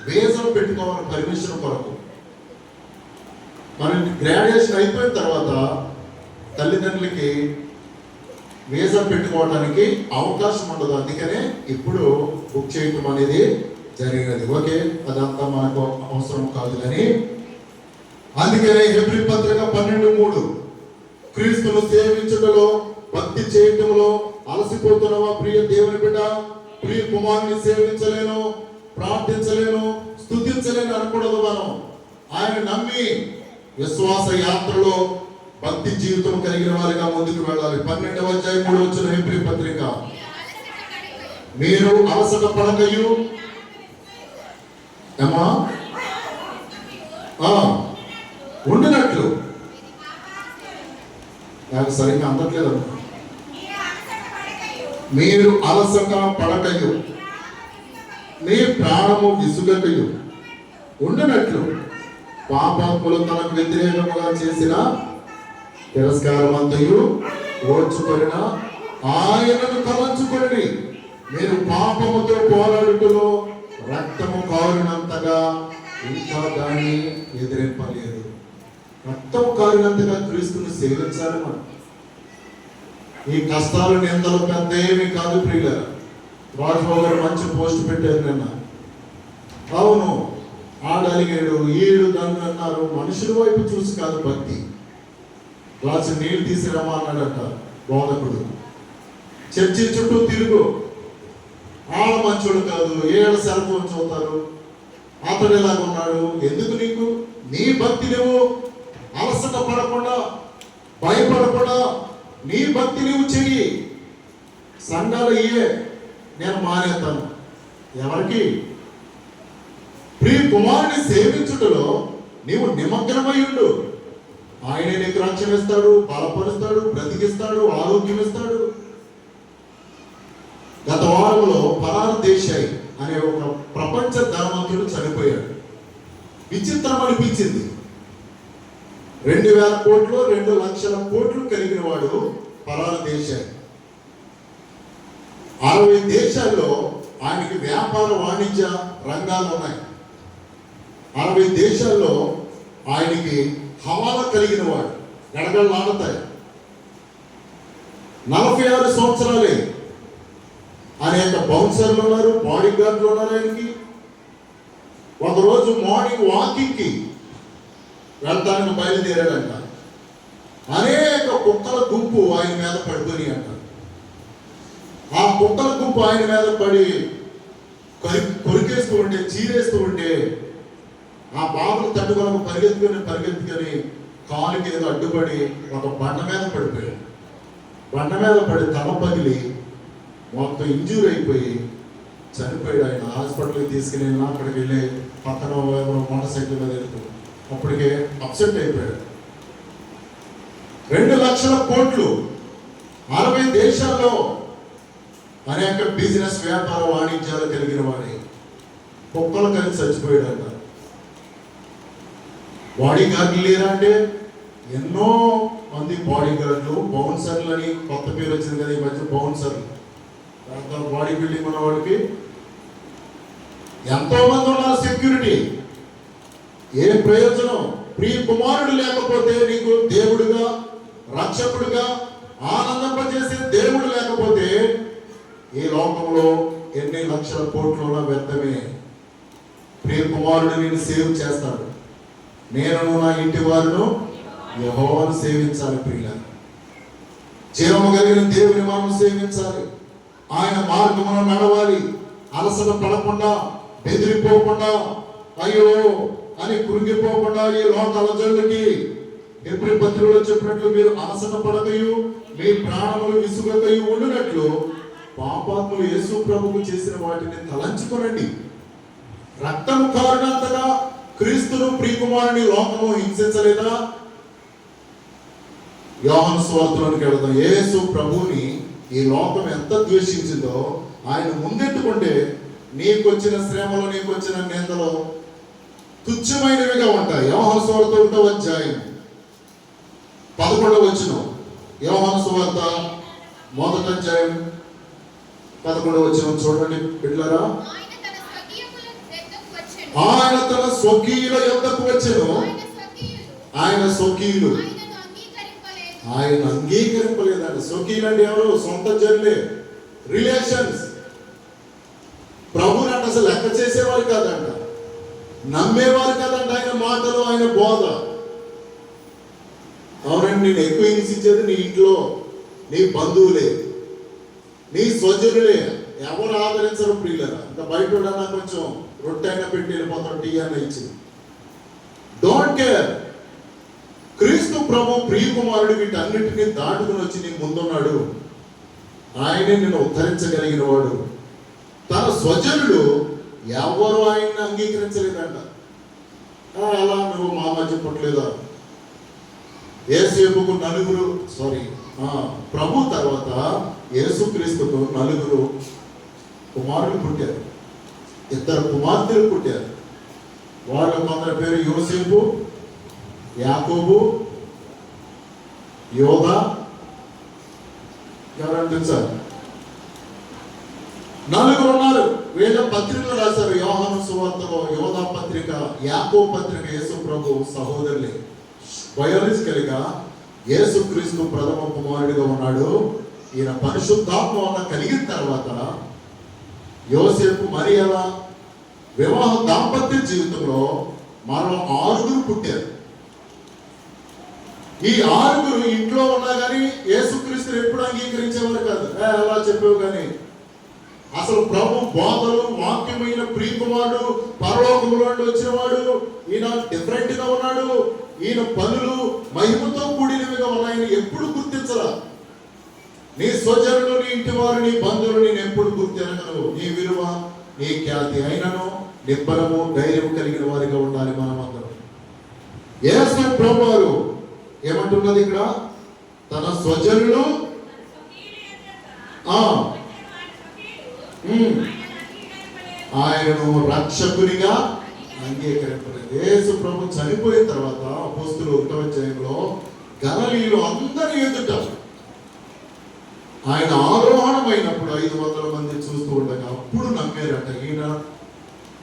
వీసా పెట్టుకోవాలి పర్మిషన్ కొరకు. మన గ్రాడ్యుయేషన్ అయిపోయిన తర్వాత తల్లిదండ్రులకి వీసా పెట్టుకోవడానికి అవకాశం ఉండదు. అందుకనే ఇప్పుడు బుక్ చేయటం అనేది జరిగినది. ఓకే, అదంతా మనకు అవసరం కాదు కానీ అందుకనే హెబ్రీ పత్రిక 12:3 క్రీస్తును సేవించుటలో భక్తి చేయటంలో అలసిపోతున్నవా ప్రియ దేవుని బిడ్డ? ప్రియ కుమారుని సేవించలేను, ప్రార్థించలేను, స్తుతించలేను అనకూడదు. మనం ఆయన నమ్మి విశ్వాస యాత్రలో భక్తి జీవితం కలిగిన వారిగా ముందుకు వెళ్ళాలి. 12వ అధ్యాయం 3వ వచనం హెబ్రీ పత్రిక, మీరు అలసట పడకయు ఉండినట్లు. నాకు సరిగ్గా అందట్లేదు. మీరు అలసట పడకయు మీ ప్రాణము విసుగకయు ఉండినట్లు పాపాత్ములు తనకు వ్యతిరేకముగా చేసిన తిరస్కారమంతయు ఓర్చుకొనిన ఆయనను తలంచుకొని మీరు పాపముతో పోరాడుటలో రక్తము కారినంతగా ఇంకా దాన్ని ఎదిరింపలేదు. రక్తం కారినంతగా క్రీస్తుని సేవించాలి మనం. ఈ కష్టాలు నిందలు పెద్ద ఏమీ కాదు ప్రియులారా. రాజుబాబు గారు మంచి పోస్ట్ పెట్టారు నిన్న. అవును, ఆడలిగాడు, ఈడు దాన్ని అన్నారు. మనుషుల వైపు చూసి కాదు భక్తి. గ్లాసు నీళ్ళు తీసుకురమ్మా అన్నాడట బోధకుడు. చర్చి చుట్టూ తిరుగు. ఆడ మంచోడు కాదు, ఏళ్ళ సెల్ ఫోన్ చూస్తారు. అతడు ఎలాగ ఉన్నాడు? ఎందుకు నీకు? నీ భక్తి నువ్వు అలసట పడకుండా, భయపడకుండా నీ భక్తి నువ్వు చెయ్యి. సంఘాలు ఇయే నేను మానేస్తాను. ఎవరికి? ప్రియ కుమారుని సేవించుటలో నీవు నిమగ్నమై ఉండు. ఆయన నీకు రక్షణ ఇస్తాడు, బలపరుస్తాడు, బ్రతికిస్తాడు, ఆరోగ్యం ఇస్తాడు. గత వారంలో పరారు దేశాయి అనే ఒక ప్రపంచ ధనవంతుడు చనిపోయాడు. విచిత్రం అనిపించింది. 2,000 కోట్లు 2 లక్షల కోట్లు కలిగిన వాడు పరారు దేశాయి. 60 దేశాల్లో ఆయనకి వ్యాపార వాణిజ్య రంగాలు ఉన్నాయి. 60 దేశాల్లో ఆయనకి హవాలా కలిగిన వాడు. గడగడలు ఆడతాయి. 46 సంవత్సరాలే. అనేక బౌన్సర్లు ఉన్నారు, బాడీ గార్డులు ఉన్నారు ఆయనకి. ఒకరోజు మార్నింగ్ వాకింగ్కి వెళ్తానికి బయలుదేరాడంట. అనేక కుక్కల గుంపు ఆయన మీద పడిపోయి అంట. ఆ కుక్కల గుంపు ఆయన మీద పడి కొరికేస్తూ ఉంటే, చీరేస్తూ ఉంటే ఆ బాబులు తట్టుకొని పరిగెత్తుకొని కాలుకి ఏదో అడ్డుపడి ఒక బండ మీద పడిపోయాడు. బండ మీద పడి తల పగిలి మొత్తం ఇంజ్యూర్ అయిపోయి చనిపోయాడు. ఆయన హాస్పిటల్కి తీసుకుని వెళ్ళినా అక్కడికి వెళ్ళి పక్కన మోటార్ సైకిల్ మీద వెళ్తూ అప్పటికే అప్సెట్ అయిపోయాడు. 2 లక్షల కోట్లు 60 దేశాల్లో అనేక బిజినెస్ వ్యాపార వాణిజ్యాలు కలిగిన వాడి కుక్కలు కలిసి చచ్చిపోయాడంట. బాడీ గార్డులు లేరా అంటే ఎన్నో మంది బాడీ గార్డులు, బౌన్సర్లు అని కొత్త పేరు వచ్చింది కదా ఈ మధ్య, బౌన్సర్లు. బాడీ బిల్డింగ్ ఉన్న వాడికి ఎంతో మంది ఉన్నారు సెక్యూరిటీ. ఏ ప్రయోజనం? ప్రియ కుమారుడు లేకపోతే, నీకు దేవుడుగా రక్షకుడుగా ఆనందింపజేసే దేవుడు లేకపోతే ఈ లోకంలో ఎన్ని లక్షల కోట్లు వ్యర్థమే. ప్రియ కుమారుడు నేను సేవ్ చేస్తాడు. నేను నా ఇంటి వారిను యెహోవాను సేవించాలి. ప్రియుల జీవము కలిగిన దేవుని మనం సేవించాలి. ఆయన మార్గమును నడవాలి. అలసట పడకుండా, బెదిరిపోకుండా, అయ్యో అని కృంగిపోకుండా ఈ లోక అలజడులకి హెబ్రీ పత్రికలో చెప్పినట్లు మీరు అలసట పడకయు మీ ప్రాణములు విసుగకయు ఉండునట్లు పాపాత్ములు యేసు ప్రభువు చేసిన వాటిని తలంచుకొనండి. రక్తము కారణంతగా క్రీస్తును ప్రియకుమారుని లోకము హింసించలేదా? యోహాను సువార్తలోనికి వెళదాం. యేసు ప్రభువుని ఈ లోకం ఎంత ద్వేషించిందో ఆయన ముందెట్టుకుంటే నీకొచ్చిన శ్రమలో, నీకొచ్చిన నిందలో తుచ్చమైనవిగా ఉంటాయి. యోహాను సువార్త 1వ అధ్యాయం 11వ వచనం. యోహాను సువార్త 1వ అధ్యాయం 11వ వచనం చూడండి బిడ్డలారా. ఆయన తన స్వకీయుల యొద్దకు వచ్చెను. ఆయన స్వకీయులు ఆయన అంగీకరింపలేదంట. స్వకీయులు అంటే ఎవరు? సొంత జన్లే, రిలేషన్స్. ప్రభుని అంటే అసలు లెక్క చేసేవారు కాదంట, నమ్మేవారు కాదంట ఆయన మాటలు, ఆయన బోధ. అవునండి, నేను ఎక్కువ హింసించేది నీ ఇంట్లో నీ బంధువులే, నీ స్వజనులే. ఎవరు ఆదరించరు ప్రియులరా. ఇంకా బయట కొంచెం రొట్టె అయినా పెట్టి వెళ్ళిపోతాం, టీ అయినా ఇచ్చి. Don't care. క్రీస్తు ప్రభు ప్రియకుమారుడు వీటన్నిటిని దాటుకుని వచ్చి నీ ముందున్నాడు. ఆయనే నిన్ను ఉద్ధరించగలిగిన వాడు. తన స్వజనులు ఎవరు ఆయన్ని అంగీకరించలేదంట. అలా నువ్వు మా మధ్య పుట్టలేదా? యేసేపుకు ప్రభు తర్వాత యేసుక్రీస్తుకు 4 కుమారులు పుట్టారు. 2 కుమార్తెలు పుట్టారు. వాళ్ళు కొందరి పేరు యోసేపు, యాకోబు, యోధా. ఎవరంటే సార్ 4 ఉన్నారు. వీళ్ళ పత్రికలు రాశారు. యోహాను సువార్తలో యోధా పత్రిక, యాకోబు పత్రిక యేసు ప్రభు సహోదరులే. బయోలాజికల్ గా యేసుక్రీస్తు ప్రథమ కుమారుడిగా ఉన్నాడు. ఈయన పరిశుద్ధాత్మ వల్ల కలిగిన తర్వాత యోసేపు మరియల వివాహ దాంపత్య జీవితంలో మరో 6 పుట్టారు. ఈ 6 ఇంట్లో ఉన్నా కానీ యేసుక్రీస్తుని ఎప్పుడు అంగీకరించేవారు కాదు. అలా చెప్పేవు కానీ అసలు ప్రభు బోధలు, వాక్యమైన ప్రియకుమారుడు పరలోకములో వచ్చిన వాడు, ఈయన డిఫరెంట్ గా ఉన్నాడు, ఈయన పనులు మహిమతో కూడినవిగా ఉన్నాయని ఎప్పుడు గుర్తించరా? నీ స్వజనులు, నీ ఇంటి వారు, నీ బంధువులు నేను ఎప్పుడు గుర్తించగలవు? నీ విలువ, నీ ఖ్యాతి అయినను నిబ్బరము, ధైర్యం కలిగిన వారిగా ఉండాలి మనం అందరం. యేసు ప్రభు వారు ఏమంటున్నది ఇక్కడ? తన స్వజనులు ఆయనను రక్షకునిగా అంగీకరింపలేదు. యేసు ప్రభు చనిపోయిన తర్వాత అపోస్తులు 1వ అధ్యాయంలో గలిలీలో అందరి ఎదుట ఆయన ఆరోహణమైనప్పుడు 500 మంది చూస్తూ ఉండగా అప్పుడు నమ్మారట. ఈయన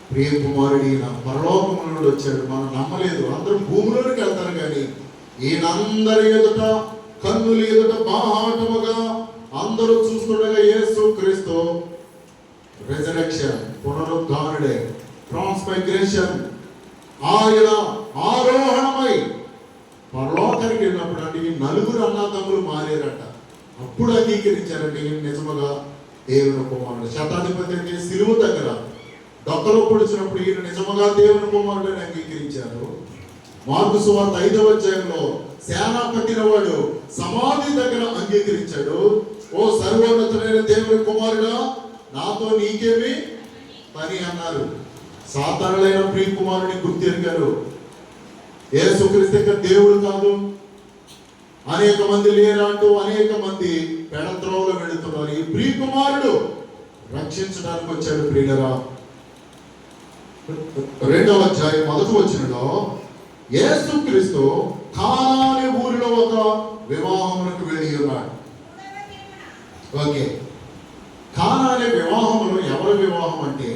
ప్రియ కుమారుడు, ఈయన పరలోకము నుండి వచ్చాడు. మనం నమ్మలేదు. అందరూ భూమిలోనికి వెళ్తారు కానీ ఈయన అందరి ఎదుట, కన్నుల ఎదుట బాహాటముగా అందరూ చూస్తుండగా యేసు క్రీస్తు రిజరెక్షన్, పునరుద్ధానుడే, ట్రాన్స్మైగ్రేషన్, ఆయన ఆరోహణమై పరలోకానికి వెళ్ళినప్పుడు అంటే ఈ 4 అన్నదమ్ములు మారారట. అప్పుడు అంగీకరించారంటే ఈయన నిజముగా దేవుని కుమారుడు. శతాధిపతి అంటే సిలువ దగ్గర డొక్కలో పొడిచినప్పుడు ఈయన నిజముగా దేవుని కుమారుడని అంగీకరించారు. మార్కు సువార్త 5వ అధ్యాయంలో సేనాపతిన వాడు సమాధి దగ్గర అంగీకరించాడు. ఓ సర్వోన్నతుడైన దేవుని కుమారుడా, నాతో నీకేమి పని అన్నారు. సాధారణమైన ప్రియ కుమారుని గుర్తెరిగారు. యేసుక్రీస్తు యొక్క దేవుడు కాదు, అనేక మంది లేరంటూ అనేక మంది పెడత్రోవలో వెళుతున్నారు. ఈ ప్రియ కుమారుడు రక్షించడానికి వచ్చాడు. ప్రియులరా, 2వ అధ్యాయం 1వ వచనంలో యేసుక్రీస్తు కానా అనే ఊరిలో ఒక వివాహమునకు వెళ్ళి ఉన్నాడు. ఓకే, కానా అనే వివాహంలో ఎవరి వివాహం అంటే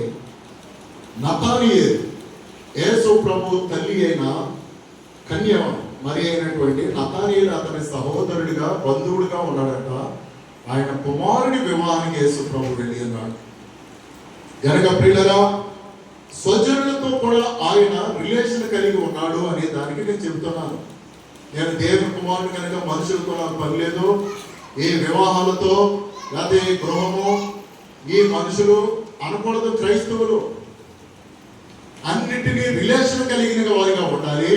నతానియేలు, యేసు ప్రభు తల్లి అయిన కన్య మరి అయినటువంటి నతానియేలు అతని సహోదరుడిగా బంధువుడిగా ఉన్నాడట. ఆయన కుమారుడి వివాహానికి యేసు ప్రభు వెళ్ళి ఉన్నాడు. గనక ప్రియులరా, స్వజనులతో కూడా ఆయన రిలేషన్ కలిగి ఉన్నాడు అనే దానికి నేను చెబుతున్నాను. నేను దేవుని కుమారుడు కనుక మనుషులతో నాకు పని లేదు. ఈ వివాహాలతో లేకపోతే ఈ గృహము ఈ మనుషులు అనకూడదు. క్రైస్తవులు అన్నిటినీ రిలేషన్ కలిగిన వారిగా ఉండాలి,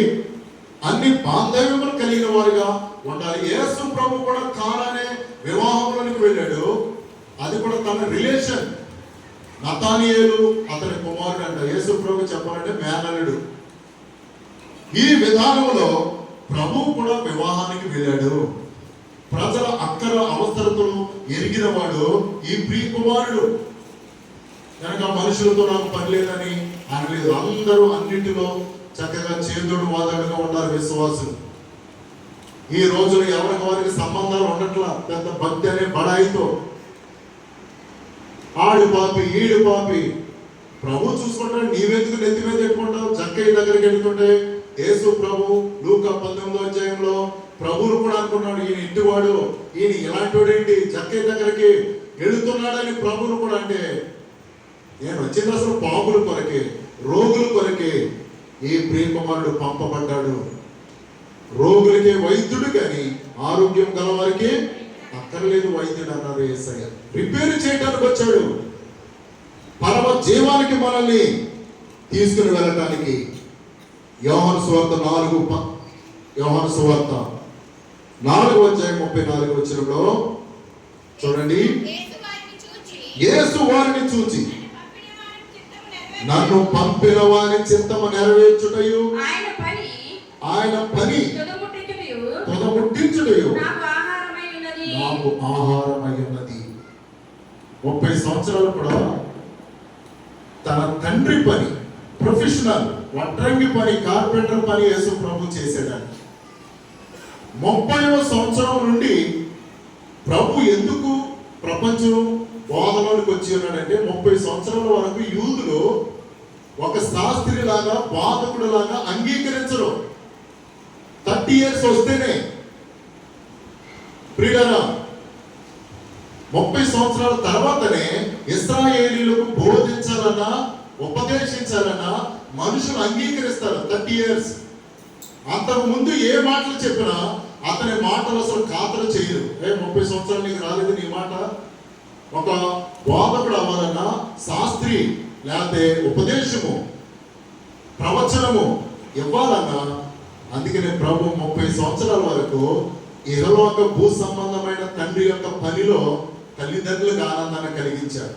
అన్ని బాంధవ్యములు కలిగిన వారిగా ఉండాలి. యేసు ప్రభు కూడా కానానే వివాహంలోనికి వెళ్ళాడు. అది కూడా తన రిలేషన్. నతానియేలు అతని కుమారుడు అంట. యేసు ప్రభు చెప్పాలంటే మేనలుడు. ఈ విధానంలో ప్రభు కూడా వివాహానికి వెళ్ళాడు. ప్రజల అక్కర అవసరతలు ఎరిగిన వాడు ఈ ప్రియ కుమారుడు. కనుక మనుషులతో నాకు పని లేదని అనలేదు. అందరూ అన్నింటిలో చక్కగా చేదుడు వాదాడుగా ఉన్నారు విశ్వాసులు. ఈ రోజున ఎవరికి వారికి సంబంధాలు ఉండట్లా. పెద్ద భక్తి అనే బడాయితో ఆడు పాపి ఈడు పాపి. ప్రభు చూసుకుంటాడు, నీవెందుకు నెత్తి మీద పెట్టుకుంటావు? జక్కయ్య దగ్గరికి వెళ్తుంటే యేసు ప్రభు లూకా 19వ అధ్యాయంలో ప్రభువును కూడా అనుకున్నాడు, ఈయన ఇంటివాడు, ఈయన ఇలాంటి వాడేంటి జక్కయ్య దగ్గరికి వెళుతున్నాడని ప్రభువును కూడా. అంటే నేను వచ్చింది అసలు పాపుల కొరకే, రోగుల కొరకే ఈ ప్రియ కుమారుడు పంపబడ్డాడు. రోగులకే వైద్యుడు కానీ ఆరోగ్యం గల వారికి అక్కర్లేదు వైద్యుడు అన్నారు యేసయ్య. రిపేర్ చేయడానికి వచ్చాడు. పరమ జీవానికి మనల్ని తీసుకుని వెళ్ళటానికి. యోహాను సువార్త 4వ అధ్యాయం 34వ వచనంలో చూడండి. యేసు వారిని చూచి నన్ను పంపిన వారి చిత్తము నెరవేర్చుటయు ఆయన పని తుదముట్టించుటయు నాకు ఆహారమై ఉన్నది. 30 సంవత్సరాలు కూడా తన తండ్రి పని, ప్రొఫెషనల్ వడ్రంగి పని, కార్పెంటర్ పని యేసు ప్రభు చేసేదాన్ని. 30వ సంవత్సరం నుండి ప్రభు ఎందుకు ప్రపంచం బోధనలోకి వచ్చి ఉన్నాడంటే 30 సంవత్సరాల వరకు యూదులు ఒక శాస్త్రి లాగా బాధకుడు లాగా అంగీకరించరు. 30 years వస్తేనే ప్రియులారా 30 సంవత్సరాల తర్వాతనే ఇశ్రాయేలీయులకు బోధించాలన్నా ఉపదేశించాలన్నా మనుషులు అంగీకరిస్తారు. 30 years. అంతకు ముందు ఏ మాటలు చెప్పినా అతని మాటలు అసలు ఖాతరు చేయరు. 30 సంవత్సరాలు నీకు రాలేదు నీ మాట. ఒక బోధకుడు అవ్వాలన్నా శాస్త్రి లేకపోతే ఉపదేశము ప్రవచనము ఇవ్వాలన్నా, అందుకనే ప్రభు 30 సంవత్సరాల వరకు ఇహలోక భూ సంబంధమైన తండ్రి యొక్క పనిలో తల్లిదండ్రులకు ఆనందాన్ని కలిగించారు.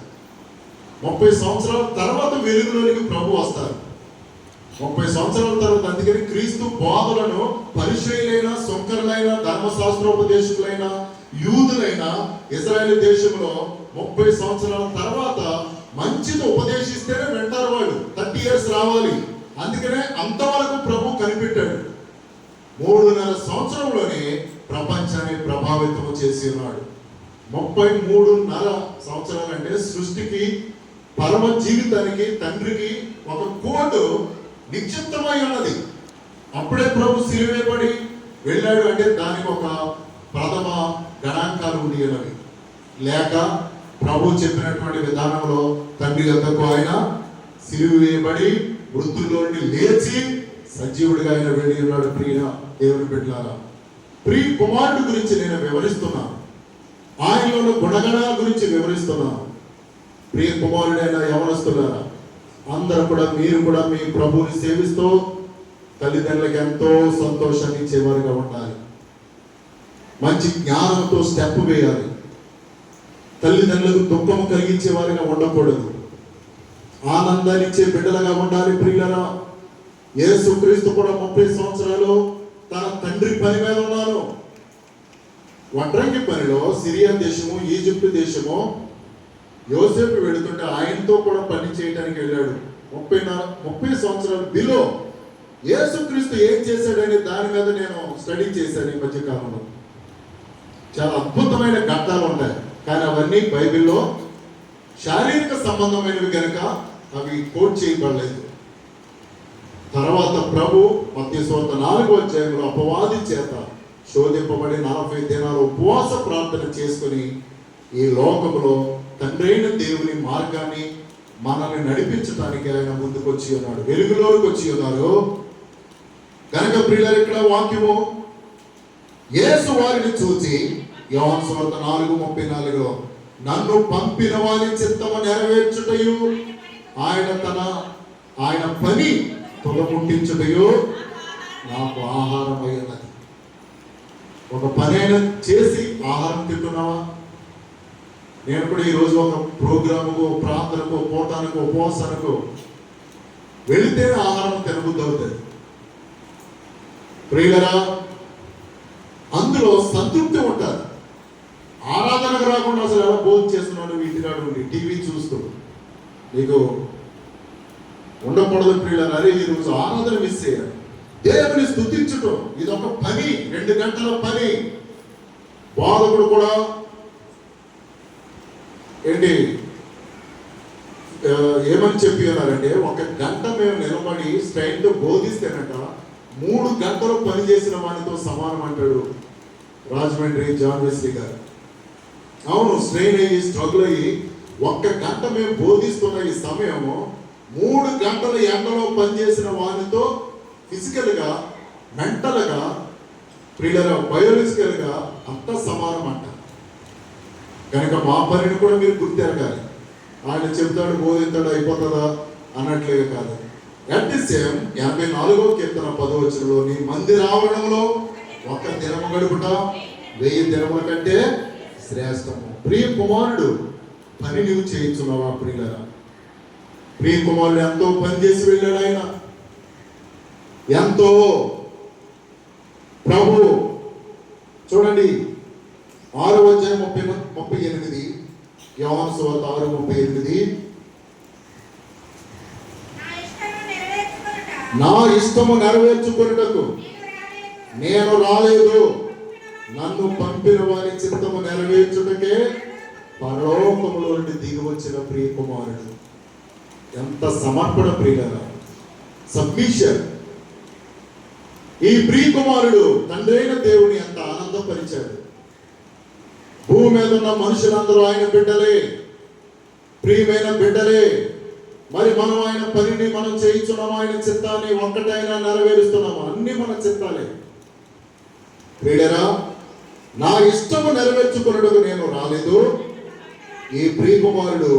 30 సంవత్సరాల తర్వాత వెలుగులోనికి ప్రభు వస్తారు. 30 సంవత్సరాల తర్వాత అందుకని క్రీస్తు బోధలను పరిచయులైన, సుంకరులైన, ధర్మశాస్త్రోపదేశకులైన, యూదులైన ఇశ్రాయేలు దేశంలో 30 సంవత్సరాల తర్వాత మంచిది ఉపదేశిస్తేనే వింటారు వాళ్ళు. 30 years రావాలి. అందుకనే అంతవరకు ప్రభు కనిపెట్టాడు. 3.5 సంవత్సరంలోనే ప్రపంచాన్ని ప్రభావితం చేసి ఉన్నాడు. 33.5 సంవత్సరాలు అంటే సృష్టికి, పరమ జీవితానికి, తండ్రికి ఒక కోడ్ నిశ్చితమై ఉన్నది. అప్పుడే ప్రభు సిలువేయబడి వెళ్ళాడు అంటే దానికి ఒక ప్రథమ గణాంకాలు ఉండేవి. లేక ప్రభు చెప్పినటువంటి విధానంలో తండ్రి యొద్దకు ఆయన సిలువ వేయబడి మృతుల్లో నుండి లేచి సజీవుడిగా ఆయన వెళ్ళి ఉన్నాడు. ప్రియ దేవుని బిడ్డలారా, ప్రియ కుమారుడు గురించి నేను వివరిస్తున్నాను. ఆయనలో గుణగణాల గురించి వివరిస్తున్నాను. ప్రియ కుమారుడైన యవనస్తులారా, అందరూ కూడా మీరు కూడా మీ ప్రభువుని సేవిస్తూ తల్లిదండ్రులకు ఎంతో సంతోషాన్ని ఇచ్చేవారుగా ఉండాలి. మంచి జ్ఞానంతో స్టెప్ వేయాలి. తల్లిదండ్రులకు దుఃఖము కలిగించే వారిగా ఉండకూడదు. ఆనందాన్ని ఇచ్చే బిడ్డలుగా ఉండాలి. ప్రియులరా, యేసుక్రీస్తు కూడా 30 సంవత్సరాలు తన తండ్రి పని మీద ఉన్నారు. వడ్రంగి పనిలో సిరియా దేశము, ఈజిప్ట్ దేశము యోసేపు వెళుతుంటే ఆయనతో కూడా పని చేయడానికి వెళ్ళాడు. 30 సంవత్సరాలు బిలో యేసుక్రీస్తు ఏం చేశాడనే దాని మీద నేను స్టడీ చేశాను ఈ మధ్య కాలంలో. చాలా అద్భుతమైన ఘట్టాలు ఉంటాయి, కానీ అవన్నీ బైబిల్లో శారీరక సంబంధమైనవి కనుక అవి కోట్ చేయబడలేదు. తర్వాత ప్రభు మత్తయి సువార్త 4వ అధ్యాయంలో అపవాది చేత శోధింపబడి 40 దినాలు ఉపవాస ప్రార్థన చేసుకుని ఈ లోకంలో తండ్రైన దేవుని మార్గాన్ని మనల్ని నడిపించడానికి ఆయన ముందుకు వచ్చి ఉన్నాడు, వెలుగులోకి వచ్చి ఉన్నారు. కనుక ప్రియులారా, ఇక్కడ వాక్యము యేసు వారిని చూచి యోహాను సువార్త 4:34 నన్ను పంపిన వారి చిత్తము నెరవేర్చుటయు ఆయన పని తొలముట్టించుటయు నాకు ఆహారమై ఉన్నది. ఒక పని అయినా చేసి ఆహారం తింటున్నావా? నేను కూడా ఈరోజు ఒక ప్రోగ్రాముకు, ప్రార్థనకు, పోటానికి, ఉపవాసానికి వెళితే ఆహారం తినబుద్ధి అవుతుంది. ప్రియులరా, అందులో సంతృప్తి ఉంటుంది. ఆరాధనకు రాకుండా అసలు ఎలా భోజనం చేస్తున్నాడు ఇంటికాడు ఉండి టీవీ చూస్తూ నీకు ఉండకూడదు. ప్రియులరా, అరే ఈరోజు ఆరాధన మిస్ అయ్యారు. దేవుని స్తుతించటం ఇదొక పని, 2 గంటల పని. బాధకుడు కూడా ఏమని చెప్పి ఉన్నారంటే, 1 గంట మేము నిలబడి స్ట్రైట్ బోధిస్తేనట 3 గంటలు పని చేసిన వాడితో సమానం అంటాడు రాజమండ్రి జాన్ వెస్లీ గారు. అవును, స్ట్రెయిన్ అయ్యి స్ట్రగుల్ అయ్యి 1 గంట మేము బోధిస్తున్న ఈ సమయము 3 గంటల ఎండలో పనిచేసిన వారితో ఫిజికల్గా, మెంటల్గా, ప్రియులరా, బయోలజికల్గా అంత సమానం అంట. కనుక మా పనిని కూడా మీరు గుర్తెరగాలి. ఆయన చెప్తాడు బోధింతాడు అయిపోతుందా అన్నట్లుగా కాదు. అట్ ది సేమ్ 84వ కీర్తన 10వ వచనంలో నీ మందిరావరణంలో 1 దినము గడుపుట 1000 దినముల కంటే శ్రేష్టము. ప్రియ కుమారుడు పని నువ్వు చేయించున్నావా? ప్రియులరా, ప్రియ కుమారుడు ఎంతో పని చేసి వెళ్ళాడు. ఆయన ఎంతో ప్రభు చూడండి 6వ అధ్యాయం 38 యోహాను సువార్త 6:38 నా ఇష్టము నెరవేర్చుకొనుటకు నేను రాలేదు, నన్ను పంపిన వారి చిత్తము నెరవేర్చుటకే పరలోకములో నుండి దిగి వచ్చిన ప్రియ కుమారుడు. ఎంత సమర్పణ ప్రియులరా, సబ్మిషన్. ఈ ప్రియ కుమారుడు తండ్రైన దేవుని ఎంత ఆనందపరిచాడు. భూమి మీద ఉన్న మనుషులందరూ ఆయన బిడ్డలే, ప్రియమైన బిడ్డలే. మరి మనం ఆయన పనిని మనం చేయించున్నాము, ఆయన చిత్తాన్ని ఒక్కటైనా నెరవేరుస్తున్నాము. అన్ని మన చిత్తాలే. ప్రియులరా, నా ఇష్టము నెరవేర్చుకున్నట్టుకు నేను రాలేదు, ఈ ప్రియ కుమారుడు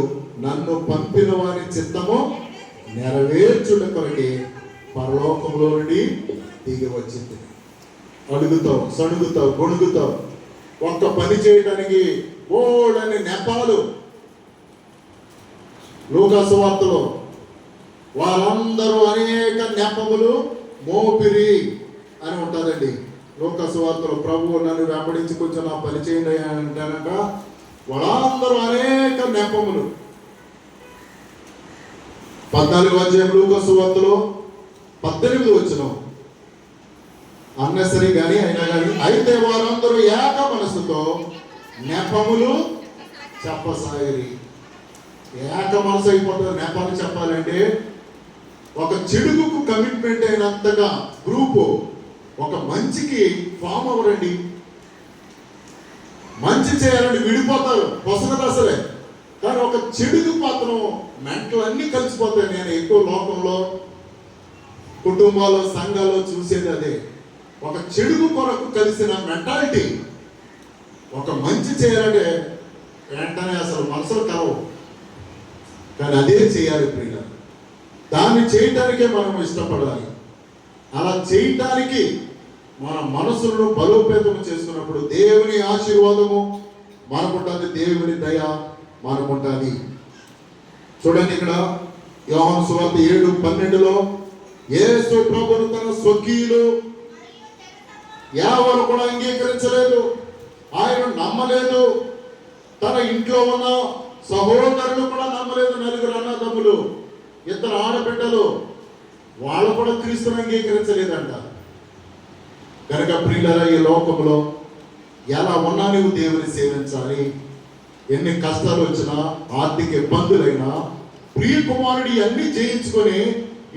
నన్ను పంపిన వారి చిత్తము నెరవేర్చుట కొరకే పరలోకంలో నుండి దిగి వచ్చింది. అడుగుతావు, సడుగుతావు, గొణుగుతావు. ఒక్క పని చేయడానికి బోల్డని నెపాలు. లూకా సువార్తలో వారందరూ అనేక నెపములు మోపిరి అని ఉంటుందండి. లూకా సువార్తలో ప్రభువు నన్ను వెంబడించి కొంచెం నా పని చేయండి అంటానంట. వాళ్ళందరూ అనేక నెపములు. 14వ అధ్యాయం లూకా సువార్తలో 18వ వచనం అన్నసరి కానీ అయినా కానీ అయితే వారందరూ ఏక మనసుతో నెపములు చెప్పసాగిరి. ఏక మనసు అయిపోతుంది. నెపాలు చెప్పాలంటే ఒక చెడుగుకు కమిట్మెంట్ అయినంతగా గ్రూపు ఒక మంచికి ఫామ్ అవ్వరండి. మంచి చేయాలంటే విడిపోతారు, పొసగ దశలే. కానీ ఒక చెడుగు మాత్రం మెంటల్ అన్నీ కలిసిపోతాయి. నేను ఎక్కువ లోకంలో, కుటుంబాల్లో, సంఘాల్లో చూసేది అదే. ఒక చెడుగు కొరకు కలిసిన మెంటాలిటీ. ఒక మంచి చేయాలంటే వెంటనే అసలు మనసులు కలవు, కానీ అదే చేయాలి ప్రియుల. దాన్ని చేయటానికే మనం ఇష్టపడాలి. అలా చేయటానికి మన మనసులను బలోపేతం చేసుకున్నప్పుడు దేవుని ఆశీర్వాదము మనకుంటుంది, దేవుని దయ మనకుంటుంది. చూడండి ఇక్కడ యోహాను సువార్త 7:12లో యేసు ప్రభువును తన స్వకీయులు ఎవరు కూడా అంగీకరించలేదు, ఆయన నమ్మలేదు. తన ఇంట్లో ఉన్న సహోదరులు కూడా నమ్మలేదు. 4 అన్నదమ్ములు, 2 ఆడబిడ్డలు, వాళ్ళు కూడా క్రీస్తుని అంగీకరించలేదంట. కనుక ప్రియులారా, ఈ లోకంలో ఎలా ఉన్నా నువ్వు దేవుని సేవించాలి. ఎన్ని కష్టాలు వచ్చినా, ఆర్థిక ఇబ్బందులైనా, ప్రియ కుమారుడి అన్ని జయించుకొని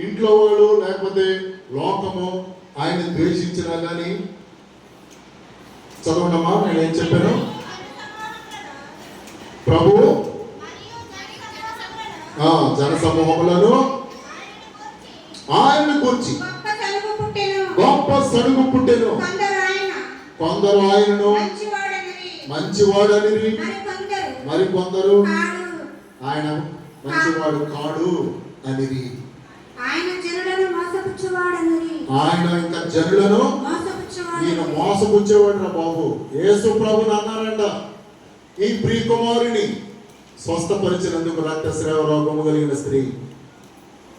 ఇంట్లో వాళ్ళు లేకపోతే లోకము ఆయన ద్వేషించినా కానీ, చదవడమా నేను ఏం చెప్పాను, ప్రభు జన సమూహములను ఆయన కూర్చి గొప్ప సడుగు పుట్టెను. కొందరు ఆయనను మంచివాడని, మరి కొందరు ఆయన మంచివాడు కాడు అనిరి. ఆయన ఇంకా జనులను ఈయన మోసపుచ్చేవాడు రా బాబు. యేసు ప్రభుని అన్నారంట, ఈ ప్రియకుమారుని స్వస్థపరిచినందుకు రక్తస్రావ రోగము కలిగిన స్త్రీ.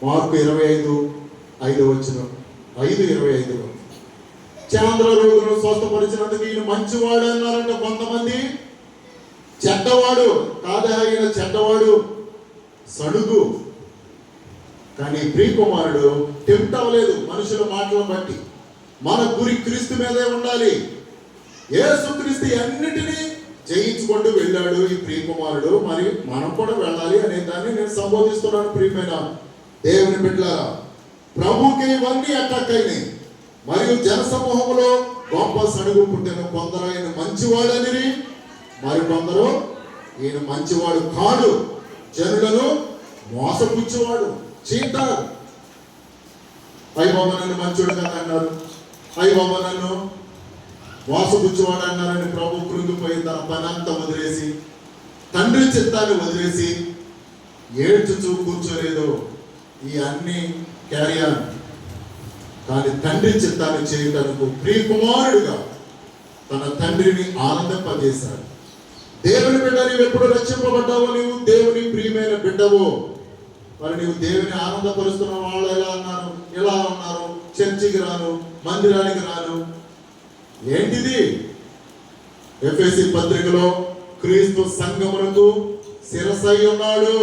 మార్కు 25:5 చాంద్ర రోగులను స్వస్థపరిచినందుకు ఈయన మంచివాడు అన్నారంట కొంతమంది. చెడ్డవాడు కాదా, ఈయన చెడ్డవాడు, సడుగు. కానీ ప్రియకుమారుడు టెంప్ట్ అవ్వలేదు మనుషుల మాటలను బట్టి. మన గురి క్రీస్తు మీదే ఉండాలి. యేసు క్రీస్తు అన్నిటినీ జయించుకుంటూ వెళ్ళాడు ఈ ప్రియకుమారుడు. మరి మనం కూడా వెళ్ళాలి అనే దాన్ని నేను సంబోధిస్తున్నాను. ప్రియమైన దేవుని బిడ్డలారా, ప్రభుకి ఇవన్నీ అట్టక్కైనాయి. మరియు జన సమూహంలో గొప్ప సడుగు పుట్టిన కొందరు ఆయన మంచివాడని, మరి కొందరు ఈయన మంచివాడు కాడు, జనులను మోసపుచ్చేవాడు, చీటర్. అయ్య బాబా నన్ను మంచివాడు కదా అన్నారు, అయ్య బాబా నన్ను మోసపుచ్చేవాడు అన్నారని ప్రభు కృంగిపోయి తన పని అంతా వదిలేసి, తండ్రి చిత్తాన్ని వదిలేసి ఏడ్చుచూ కూర్చోలేదు. ఈ అన్ని క్యారియర్, కానీ తండ్రి చిత్తాన్ని చేయటకు ప్రియకుమారుడుగా తన తండ్రిని ఆనందింపజేశాడు. దేవుని బిడ్డ, నీవు ఎప్పుడు రక్షింపబడ్డావో, నీవు దేవుని ప్రియమైన బిడ్డవో. మరి నీవు దేవుని ఆనందపరుస్తున్న వాళ్ళు ఎలా అన్నారు, ఎలా ఉన్నారు, చర్చికి రాను, మందిరానికి రాను, ఏంటిది? ఎఫెసీ పత్రికలో క్రీస్తు సంఘమునకు శిరసై ఉన్నాడు.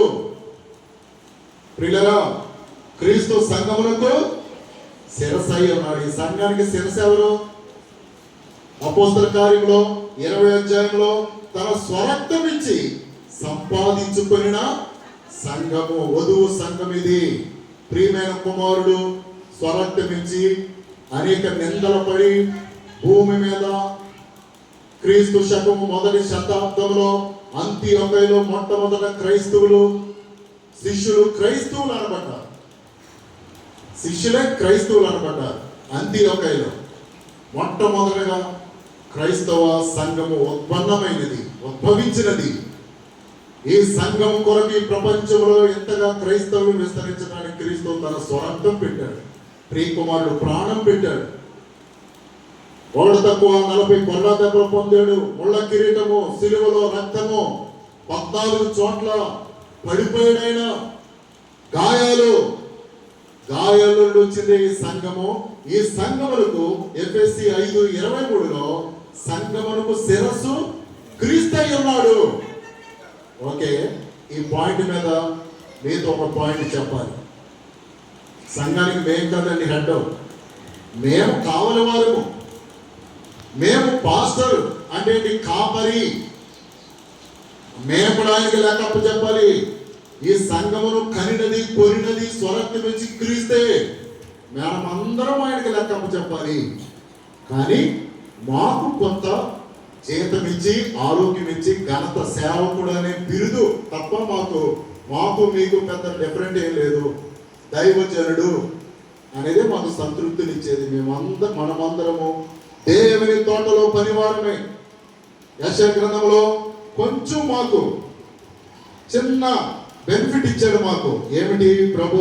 ప్రియులారా, క్రీస్తు సంఘమునకు శిరసై ఉన్నాడు. ఈ సంఘానికి శిరస ఎవరు? అపోస్తల కార్యంలో 20వ అధ్యాయంలో తన స్వరక్తం ఇచ్చి సంపాదించుకొనిన సంఘము, వధువు సంఘం ఇది. ప్రియమైన కుమారుడు స్వరక్తం ఇచ్చి అనేక నిందలు పడి భూమి మీద క్రీస్తు శకము 1వ శతాబ్దంలో అంతియోకయలో మొట్టమొదట క్రైస్తవులు, శిష్యులు క్రైస్తవులు అనబడ్డారు. శిష్యులే క్రైస్తవులు అనబడ్డారు. అంతియోకయలో మొట్టమొదటిగా క్రైస్తవ సంఘము ఉద్భవించినది. ఈ సంఘం కొరకు ఈ ప్రపంచంలో ఎంతగా క్రైస్తవులు విస్తరించడానికి క్రీస్తు తన స్వరక్తం పెట్టాడు, ప్రియకుమారుడు ప్రాణం పెట్టాడు. ఒకడు తక్కువ 40 కొల్ల దెబ్బలు పొందాడు, ముళ్ళ కిరీటము, సిలువలో రక్తము, 14 చోట్ల పడిపోయాడైన, గాయాలు వచ్చింది ఈ సంఘము. ఈ సంఘములకు ఎఫెసీ 5:23లో సంఘమునకు శిరస్సు క్రీస్తు అయి ఉన్నాడు. ఓకే, ఈ పాయింట్ మీద మీతో ఒక పాయింట్ చెప్పాలి. సంఘానికి మేము కదండి హెడ్, మేము కావలి వారము, మేము పాస్టర్ అంటే కాపరి, మేము కూడా ఆయనకి లెక్కప్ప చెప్పాలి. ఈ సంఘమును కనినది, కొనినది, స్వరక్తి నుంచి క్రీస్తే, మేమందరం ఆయనకి లెక్కప్ప చెప్పాలి. కానీ మాకు కొంత జీతం ఇచ్చి, ఆరోగ్యం ఇచ్చి, ఘనత సేవకుడు అనే బిరుదు తప్ప మాకు మీకు పెద్ద డిఫరెంట్ ఏం లేదు. దైవజనుడు అనేది మాకు సంతృప్తినిచ్చేది. మనమందరము దేవుని తోటలో పనివారమే. యెషయా గ్రంథంలో కొంచెం మాకు చిన్న బెనిఫిట్ ఇచ్చాడు మాకు. ఏమిటి? ప్రభు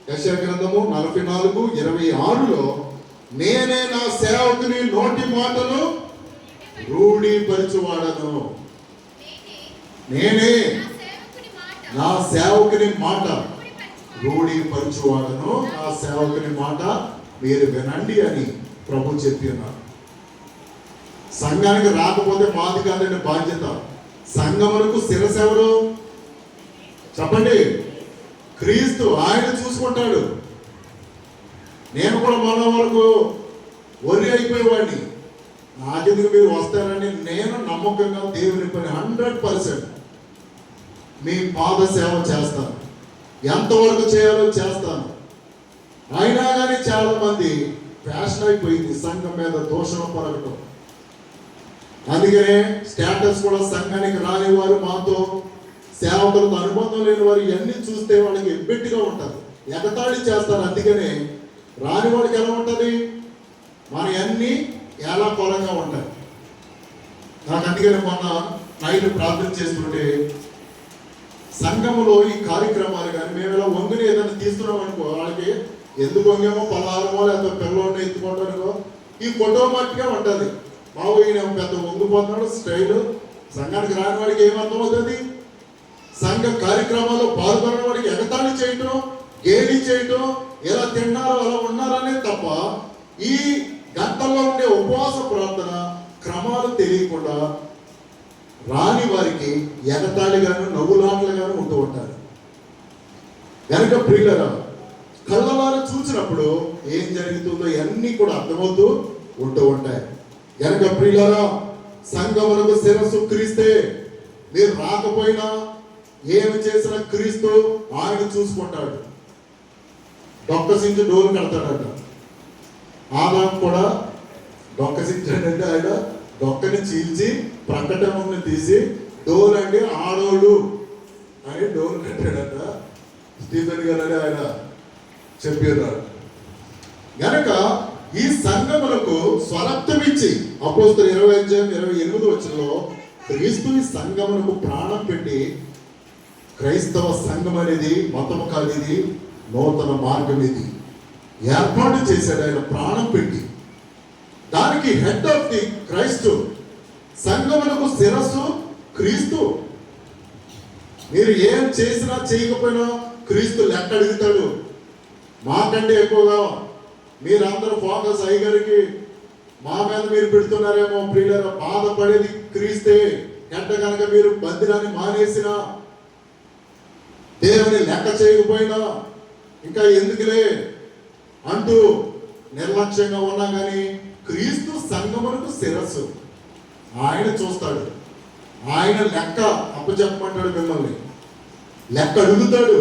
యెషయా గ్రంథము 44:26లో నేనే నా సేవకుని నోటి మాటను రూఢీపరచువాడను. నేనే నా సేవకుని మాట రూఢీపరచువాడను, నా సేవకుని మాట మీరు వినండి అని ప్రభు చెప్పి ఉన్నారు. సంఘానికి రాకపోతే మాది కాదని బాధ్యత. సంఘమునకు శిరస్సు ఎవరు చెప్పండి? క్రీస్తు. ఆయన చూసుకుంటాడు. నేను కూడా మొన్న వరకు ఒరి అయిపోయేవాడిని, నాకెందుకు మీరు వస్తారని. నేను నమ్మకంగా దేవుని పని 100% మీ పాద సేవ చేస్తాను, ఎంతవరకు చేయాలో చేస్తాను. అయినా కానీ చాలా మంది ఫ్యాషన్ అయిపోయింది సంఘం మీద దోషణ పరగటం. అందుకనే స్టేటస్ కూడా సంఘానికి రాని వారు, మాతో సేవకులతో అనుబంధం లేని వారు ఇవన్నీ చూస్తే వాళ్ళకి ఎబ్బెట్టిగా ఉంటుంది, ఎగతాళి చేస్తారు. అందుకనే రాని వాడికి ఎలా ఉంటుంది, మన అన్నీ ఎలా పొలంగా ఉంటాయి. నాకు అందుకనే మొన్న నైట్ ప్రార్థన చేస్తుంటే సంఘములో ఈ కార్యక్రమాలు కానీ మేము ఇలా వంగుని ఏదైనా తీస్తున్నాం అనుకో, వాళ్ళకి ఎందుకు వంగేమో పలహారమో లేకపోతే పిల్లల్ని ఎత్తుకోవడానికో ఈ ఫోటో మట్టుగా ఉంటుంది. బాబు ఈయన పెద్ద వంగిపోతున్నాడు స్టైల్. సంఘానికి రాని వాడికి ఏమర్థం అవుతుంది? సంఘ కార్యక్రమాల్లో పాల్గొన్న వాడికి ఎగతాళి చేయటం, గేలి చేయటం, ఎలా తిన్నారో అలా ఉన్నారనే తప్ప ఈ గంటల్లో ఉండే ఉపవాస ప్రార్థన క్రమాలు తెలియకుండా రాని వారికి ఎగతాళిగాను నవ్వులాటలుగాను ఉంటూ ఉంటారు. కనుక ప్రియులరా, కళ్ళవారు చూసినప్పుడు ఏం జరుగుతుందో ఇవన్నీ కూడా అర్థమవుతూ ఉంటూ ఉంటాయి. కనుక ప్రియులరా, సంఘమునకు శిరస్సు క్రీస్తే. మీరు రాకపోయినా ఏమి చేసిన క్రీస్తు ఆయన చూసుకుంటాడు. డొక్కసించి డోలు కడతాడట. ఆదాం కూడా డొక్కసించాడంటే ఆయన డొక్కని చీల్చి ప్రకటనని తీసి డోలు అంటే ఆడోడు అని డోలు కట్టాడట. స్టీఫెన్ గారు అని ఆయన చెప్పారు. గనక ఈ సంఘములకు స్వరక్తం ఇచ్చి అపోస్తలుల 20:28 క్రీస్తు ఈ సంఘమునకు ప్రాణం పెట్టి, క్రైస్తవ సంఘం అనేది మతము కాదు, ఇది నూతన మార్గం, ఇది ఏర్పాటు చేశాడు ఆయన ప్రాణం పెట్టి. దానికి హెడ్ ఆఫ్ ది క్రైస్తు. సంఘమునకు శిరస్సు క్రీస్తు. మీరు ఏం చేసినా చేయకపోయినా క్రీస్తు లెక్క అడుగుతాడు. మాకంటే ఎక్కువగా మీరందరూ ఫోకస్ అయ్యగారికి మా మీద మీరు పెడుతున్నారేమో. ప్రియులారా, బాధపడేది క్రీస్తే. గంట కనుక మీరు బందిరాన్ని మానేసినా, దేవుని లెక్క చేయకపోయినా, ఇంకా ఎందుకులే అంటూ నిర్లక్ష్యంగా ఉన్నా కానీ క్రీస్తు సంఘమునకు శిరస్సు. ఆయన చూస్తాడు, ఆయన లెక్క అప్పచెప్పమంటాడు, మిమ్మల్ని లెక్క అడుగుతాడు.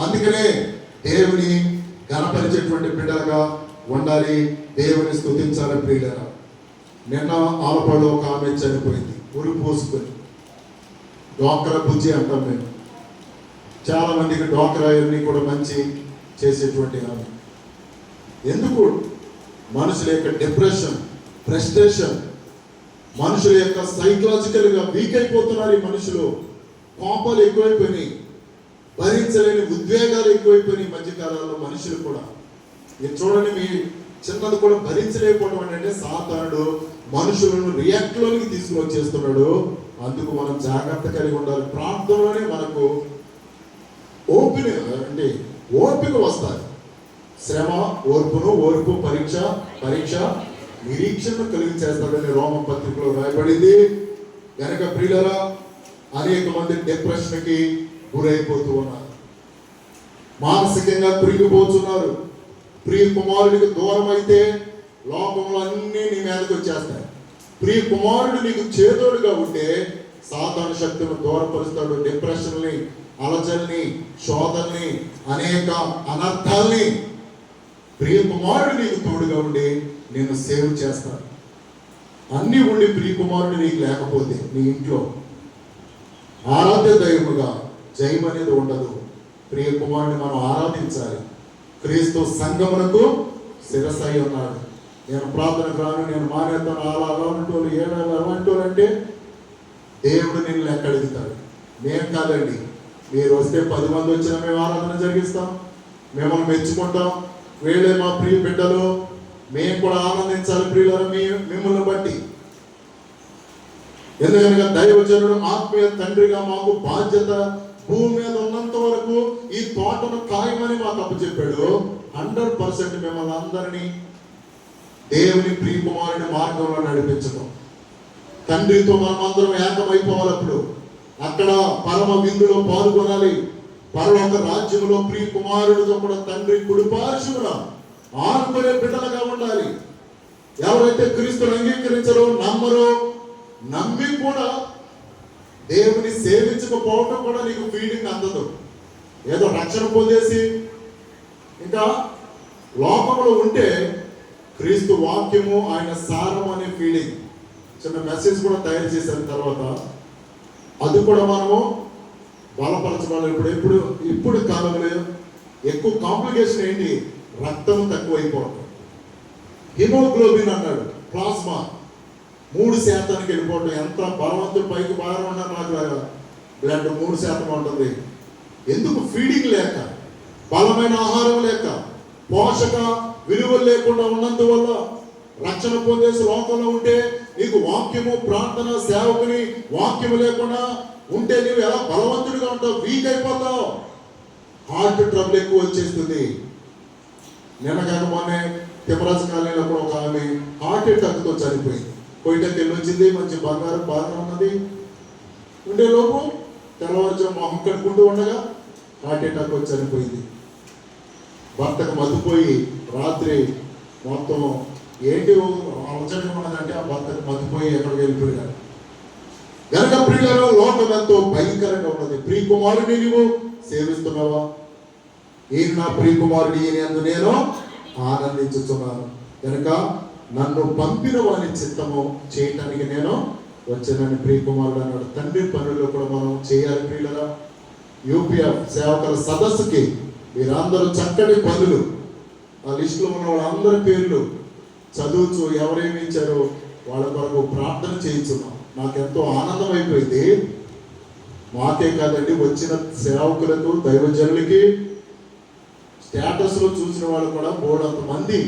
అందుకనే దేవుని ఘనపరిచేటువంటి బిడ్డలుగా ఉండాలి, దేవుని స్తుతించాలి. ప్రియులారా, నిన్న ఆలపాడులో ఒక ఆమె చనిపోయింది, ఉరి పోసుకొని. డ్వాక్రా బుజ్జి అంటాం మేము. చాలా మందికి డ్వాక్రా అన్ని కూడా మంచి చేసేటువంటి ఆమె. ఎందుకు? మనుషుల యొక్క డిప్రెషన్, ఫ్రస్ట్రేషన్, మనుషుల యొక్క సైకలాజికల్గా వీక్ అయిపోతున్నారు. ఈ మనుషులు కోపాలు ఎక్కువైపోయినాయి, భరించలేని ఉద్వేగాలు ఎక్కువైపోయినాయి మధ్యకాలంలో మనుషులు కూడా. మీరు చూడండి, మీ చిన్నది కూడా భరించలేకపోవడం అంటే సాతానుడు మనుషులను రియాక్ట్లోనికి తీసుకువచ్చేస్తున్నాడు. అందుకు మనం జాగ్రత్త కలిగి ఉండాలి. ప్రాంతంలోనే మనకు ఓపిక వస్తాయి. శ్రమ ఓర్పును, ఓర్పు పరీక్ష నిరీక్షను కలిగి చేస్తాడని రోమపత్రికలో రాయబడింది. గనక ప్రియులారా, అనేక మంది డిప్రెషన్కి గురైపోతూ ఉన్నారు, మానసికంగా కృంగిపోతున్నారు. ప్రియ కుమారుడికి దూరం అయితే లోకంలో అన్నీ నీ మీదకి వచ్చేస్తాయి. ప్రియ కుమారుడు నీకు చేదోడుగా ఉంటే సాతాను శక్తిని దూరపరుస్తాడు. డిప్రెషన్ని, అలజల్ని, శోధల్ని, అనేక అనర్థాల్ని ప్రియ కుమారుడు నీకు తోడుగా ఉండి నేను సేవ్ చేస్తాను. అన్నీ ఉండి ప్రియ కుమారుడు నీకు లేకపోతే నీ ఇంట్లో ఆరాధ్య దైవముగా జయం అనేది ఉండదు. ప్రియ కుమారుని మనం ఆరాధించాలి. క్రీస్తు సంఘమునకు శిరస్సు అయి ఉన్నాడు. నేను ప్రార్థనకు రాను, నేను మానేస్తాను, అలా అలాంటోళ్ళు అలాంటోళ్ళు అంటే దేవుడు నిన్ను లెక్క అడుగుతాడు. మేము కాదండి, మీరు వస్తే 10 మంది వచ్చినా మేము ఆరాధన జరిగిస్తాం, మిమ్మల్ని మెచ్చుకుంటాం. వీళ్ళే మా ప్రియ బిడ్డలు, మేము కూడా ఆనందించాలి ప్రియులారా మిమ్మల్ని బట్టి. ఎందుకనగా దైవజనుడు ఆత్మీయ తండ్రిగా మాకు బాధ్యత. భూమి మీద ఉన్నంత వరకు ఈ తోటను ఖాయమని మాకు అప్పచెప్పాడు. 100% మిమ్మల్ని అందరినీ దేవుని ప్రియకుమారుని మార్గంలో నడిపించడం. తండ్రితో మనం అందరం ఏకమైపోవాలి. అప్పుడు అక్కడ పరమ విందులో పాల్గొనాలి. పరలోక రాజ్యంలో ప్రియకుమారుడితో కూడా తండ్రి కుడిపార్శ్వమున ఆనుకునే బిడ్డలుగా ఉండాలి. ఎవరైతే క్రీస్తుని అంగీకరించరో, నమ్మరో, నమ్మి కూడా దేవుని సేవించకపోవడం కూడా నీకు ఫీలింగ్ అందదు. ఏదో రక్షణ పొందేసి ఇంకా లోకంలో ఉంటే క్రీస్తు వాక్యము ఆయన సారం అనే ఫీలింగ్. చిన్న మెసేజ్ కూడా తయారు చేసిన తర్వాత అది కూడా మనము బలపరచబడాలి. ఇప్పుడు కాలంలో ఎక్కువ కాంప్లికేషన్ ఏంటి? రక్తం తక్కువైపోవడం. హిమోగ్లోబిన్ అన్నాడు, ప్లాస్మా 3% వెళ్ళిపోవడం. ఎంత బలవంతుడు పైకి బాగా ఉన్నా నాకు బ్లడ్ 3% ఉంటుంది. ఎందుకు? ఫీడింగ్ లేక, బలమైన ఆహారం లేక, పోషక విలువలు లేకుండా ఉన్నందువల్ల. రక్షణ పొందేసి లోకంలో ఉంటే నీకు వాక్యము, ప్రార్థన, సేవకుని వాక్యము లేకుండా ఉంటే నీవు ఎలా బలవంతుడిగా ఉంటావు? వీక్ అయిపోతావు. హార్ట్ ట్రబుల్ ఎక్కువ వచ్చేస్తుంది. నిన్న కాక మొన్నే తిమ్మరాజు కాలనీలో కూడా ఒక ఆమె హార్ట్ అటాక్తో చనిపోయింది. కోయిటకి వెళ్ళి వచ్చింది, మంచి బంగారం బాగా ఉన్నది. ఉండే లోపు తెల్లవారుజాము మొహం కడుక్కుంటూ ఉండగా హార్ట్ అటాక్ వచ్చి చనిపోయింది. భర్తకు మతిపోయి రాత్రి మొత్తం ఏంటి అలచడిగా ఉన్నదంటే ఆ భర్తకు మతిపోయి ఎక్కడికి వెళ్ళిపోయాడు. గనక ప్రియులలో లోకం ఎంతో భయంకరంగా ఉన్నది. ప్రియకుమారుడిని నీవు సేవిస్తున్నావా? ఈయన నా ప్రియకుమారుడు, ఈయన యందు నేను ఆనందించుతున్నాను, కనుక నన్ను పంపిన వాని చిత్తము చేయటానికి నేను వచ్చానని ప్రియకుమారుడు అన్నాడు. తండ్రి పనుల్లో కూడా మనం చేయాలి. ప్రియులరా, యూపీఎఫ్ సేవకుల సదస్సుకి మీరందరూ చక్కటి పనులు, ఆ లిస్టులో ఉన్న వాళ్ళందరి పేర్లు చదువుచు ఎవరేమి ఇచ్చారో వాళ్ళ కొరకు ప్రార్థన చేయించున్నాం. నాకెంతో ఆనందం అయిపోయింది. మాకే కాదండి, వచ్చిన సేవకులకు, దైవజనులకి స్టేటస్లో చూసిన వాళ్ళు కూడా బోర్డంత మంది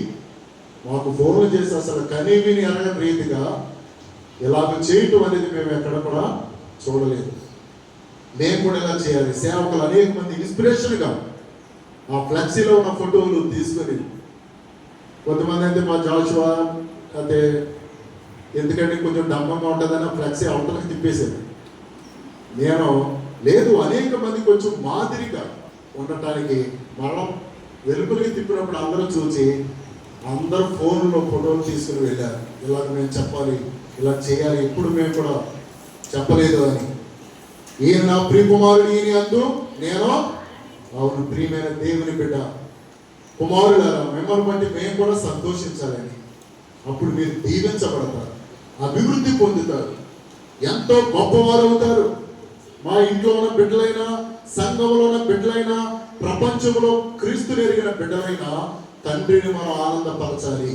మాకు ఫోన్లు చేసి అసలు కనీవిని అరగని రీతిగా ఇలాగ చేయటం అనేది మేము ఎక్కడ కూడా చూడలేదు. మేము కూడా ఇలా చేయాలి. సేవకులు అనేక మంది ఇన్స్పిరేషన్గా ఆ ఫ్లెక్సీలో ఉన్న ఫోటోలు తీసుకొని, కొంతమంది అయితే మా జాషువా అయితే ఎందుకంటే కొంచెం డంబంగా ఉంటుందని ఫ్లెక్సీ అవతలకి తిప్పేశారు. నేను లేదు, అనేక మంది కొంచెం మాదిరిగా ఉండటానికి మరణం వెలుపలికి తిప్పినప్పుడు అందరూ చూసి అందరూ ఫోన్లో ఫోటోలు తీసుకుని వెళ్ళారు. ఇలాగ మేము చెప్పాలి, ఇలా చేయాలి, ఎప్పుడు మేము కూడా చెప్పలేదు అని. ఈయన నా ప్రియకుమారుడు, ఈయన యందు నేను అవును ప్రియమైన దేవుని బిడ్డ. కుమారులారా, మిమ్మల్ని బట్టి మేము కూడా సంతోషించాలని. అప్పుడు మీరు దీవించబడతారు, అభివృద్ధి పొందుతారు, ఎంతో గొప్పవారు అవుతారు. మా ఇంట్లో ఉన్న బిడ్డలైనా, సంఘంలో ఉన్న బిడ్డలైనా, ప్రపంచంలో క్రీస్తుని ఎరిగిన బిడ్డలైనా తండ్రిని మనం ఆనందపరచాలి.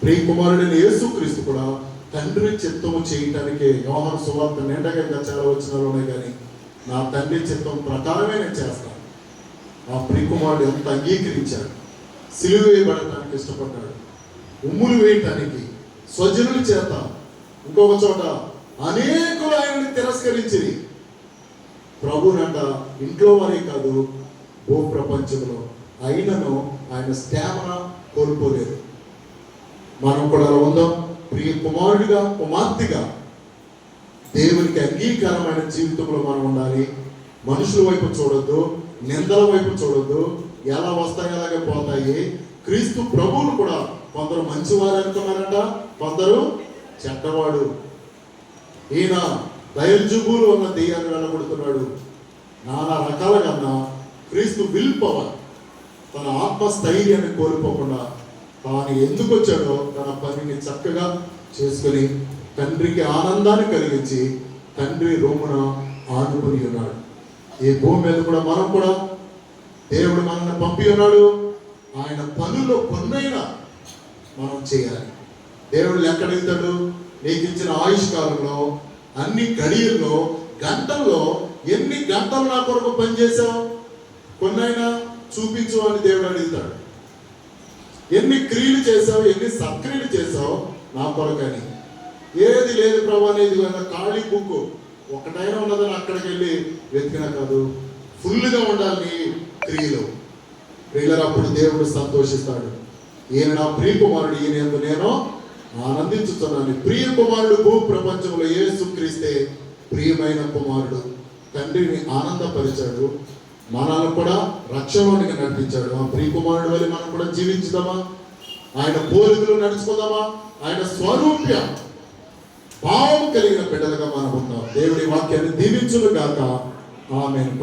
ప్రియకుమారుడైన యేసుక్రీస్తు కూడా తండ్రి చిత్తము చేయటానికి యోహాను సువార్త నిండగా ఇంకా చాలా వచనాలు ఉన్నాయి, కానీ నా తండ్రి చిత్తం ప్రకారమే నేను చేస్తాను. ఆ ప్రియకుమారుడు ఎంత అంగీకరించాడు. సిలువ వేయబడటానికి ఇష్టపడ్డాడు, ఉమ్ములు వేయటానికి, స్వజనుల చేత. ఇంకొక చోట అనేకులు ఆయనని తిరస్కరించి ప్రభునంట ఇంట్లో వారే కాదు భూ ప్రపంచంలో అయినను ఆయన స్టామిన కోల్పోలేదు. మనం కూడా అలా ఉందాం. ప్రియ కుమారుడిగా, కుమార్తెగా దేవునికి అంగీకారమైన జీవితంలో మనం ఉండాలి. మనుషుల వైపు చూడొద్దు, నిందల వైపు చూడొద్దు. ఎలా వస్తాయి అలాగే పోతాయి. క్రీస్తు ప్రభువును కూడా కొందరు మంచివారు అనుకున్నారట, కొందరు చెడ్డవాడు. ఈయన బయల్జుబూలు ఉన్న దెయ్యాన్ని వెళ్ళగొడుతున్నాడు. నానా రకాలుగా క్రీస్తు విల్ పవర్, తన ఆత్మస్థైర్యాన్ని కోల్పోకుండా తాను ఎందుకు వచ్చాడో తన పనిని చక్కగా చేసుకుని తండ్రికి ఆనందాన్ని కలిగించి తండ్రి రొమ్మున ఆనుకుని ఉన్నాడు. ఈ భూమి మీద కూడా మనం కూడా దేవుడు మనల్ని పంపి ఉన్నాడు. ఆయన పనుల్లో కొన్నైనా మనం చేయాలి. దేవుడు లెక్క అడుగుతాడు. నీకు ఇచ్చిన ఆయుష్ కాలంలో, అన్ని గడియల్లో, గంటల్లో ఎన్ని గంటలు నా కొరకు పనిచేసావు, కొన్నైనా చూపించు అని దేవుడు అడుగుతాడు. ఎన్ని క్రియలు చేసావు, ఎన్ని సత్క్రియలు చేసావు నా కొరకని. ఏది లేదు ప్రభు అనేది ఖాళీ బుక్ ఒకటైనా ఉన్నదని అక్కడికి వెళ్ళి వెతికినా కాదు, ఫుల్గా ఉండాలి క్రియలు. ప్రియులారా, అప్పుడు దేవుడు సంతోషిస్తాడు. ఈయన నా ప్రియ కుమారుడు, ఈయన యందు నేను ఆనందించుతున్నాను. ప్రియ కుమారుడు భూ ప్రపంచంలో యేసుక్రీస్తే ప్రియమైన కుమారుడు. తండ్రిని ఆనందపరిచాడు, మనల్ని కూడా రక్షణలోనికి నడిపించాడు. ఆ ప్రియ కుమారుడు వల్ల మనం కూడా జీవించుదామా, ఆయన పోలికలు నడుచుకుందామా, ఆయన స్వరూప్య భావం కలిగిన బిడ్డలుగా మనం ఉన్నాం. దేవుడి వాక్యాన్ని దీవించును గాక. ఆమేన్.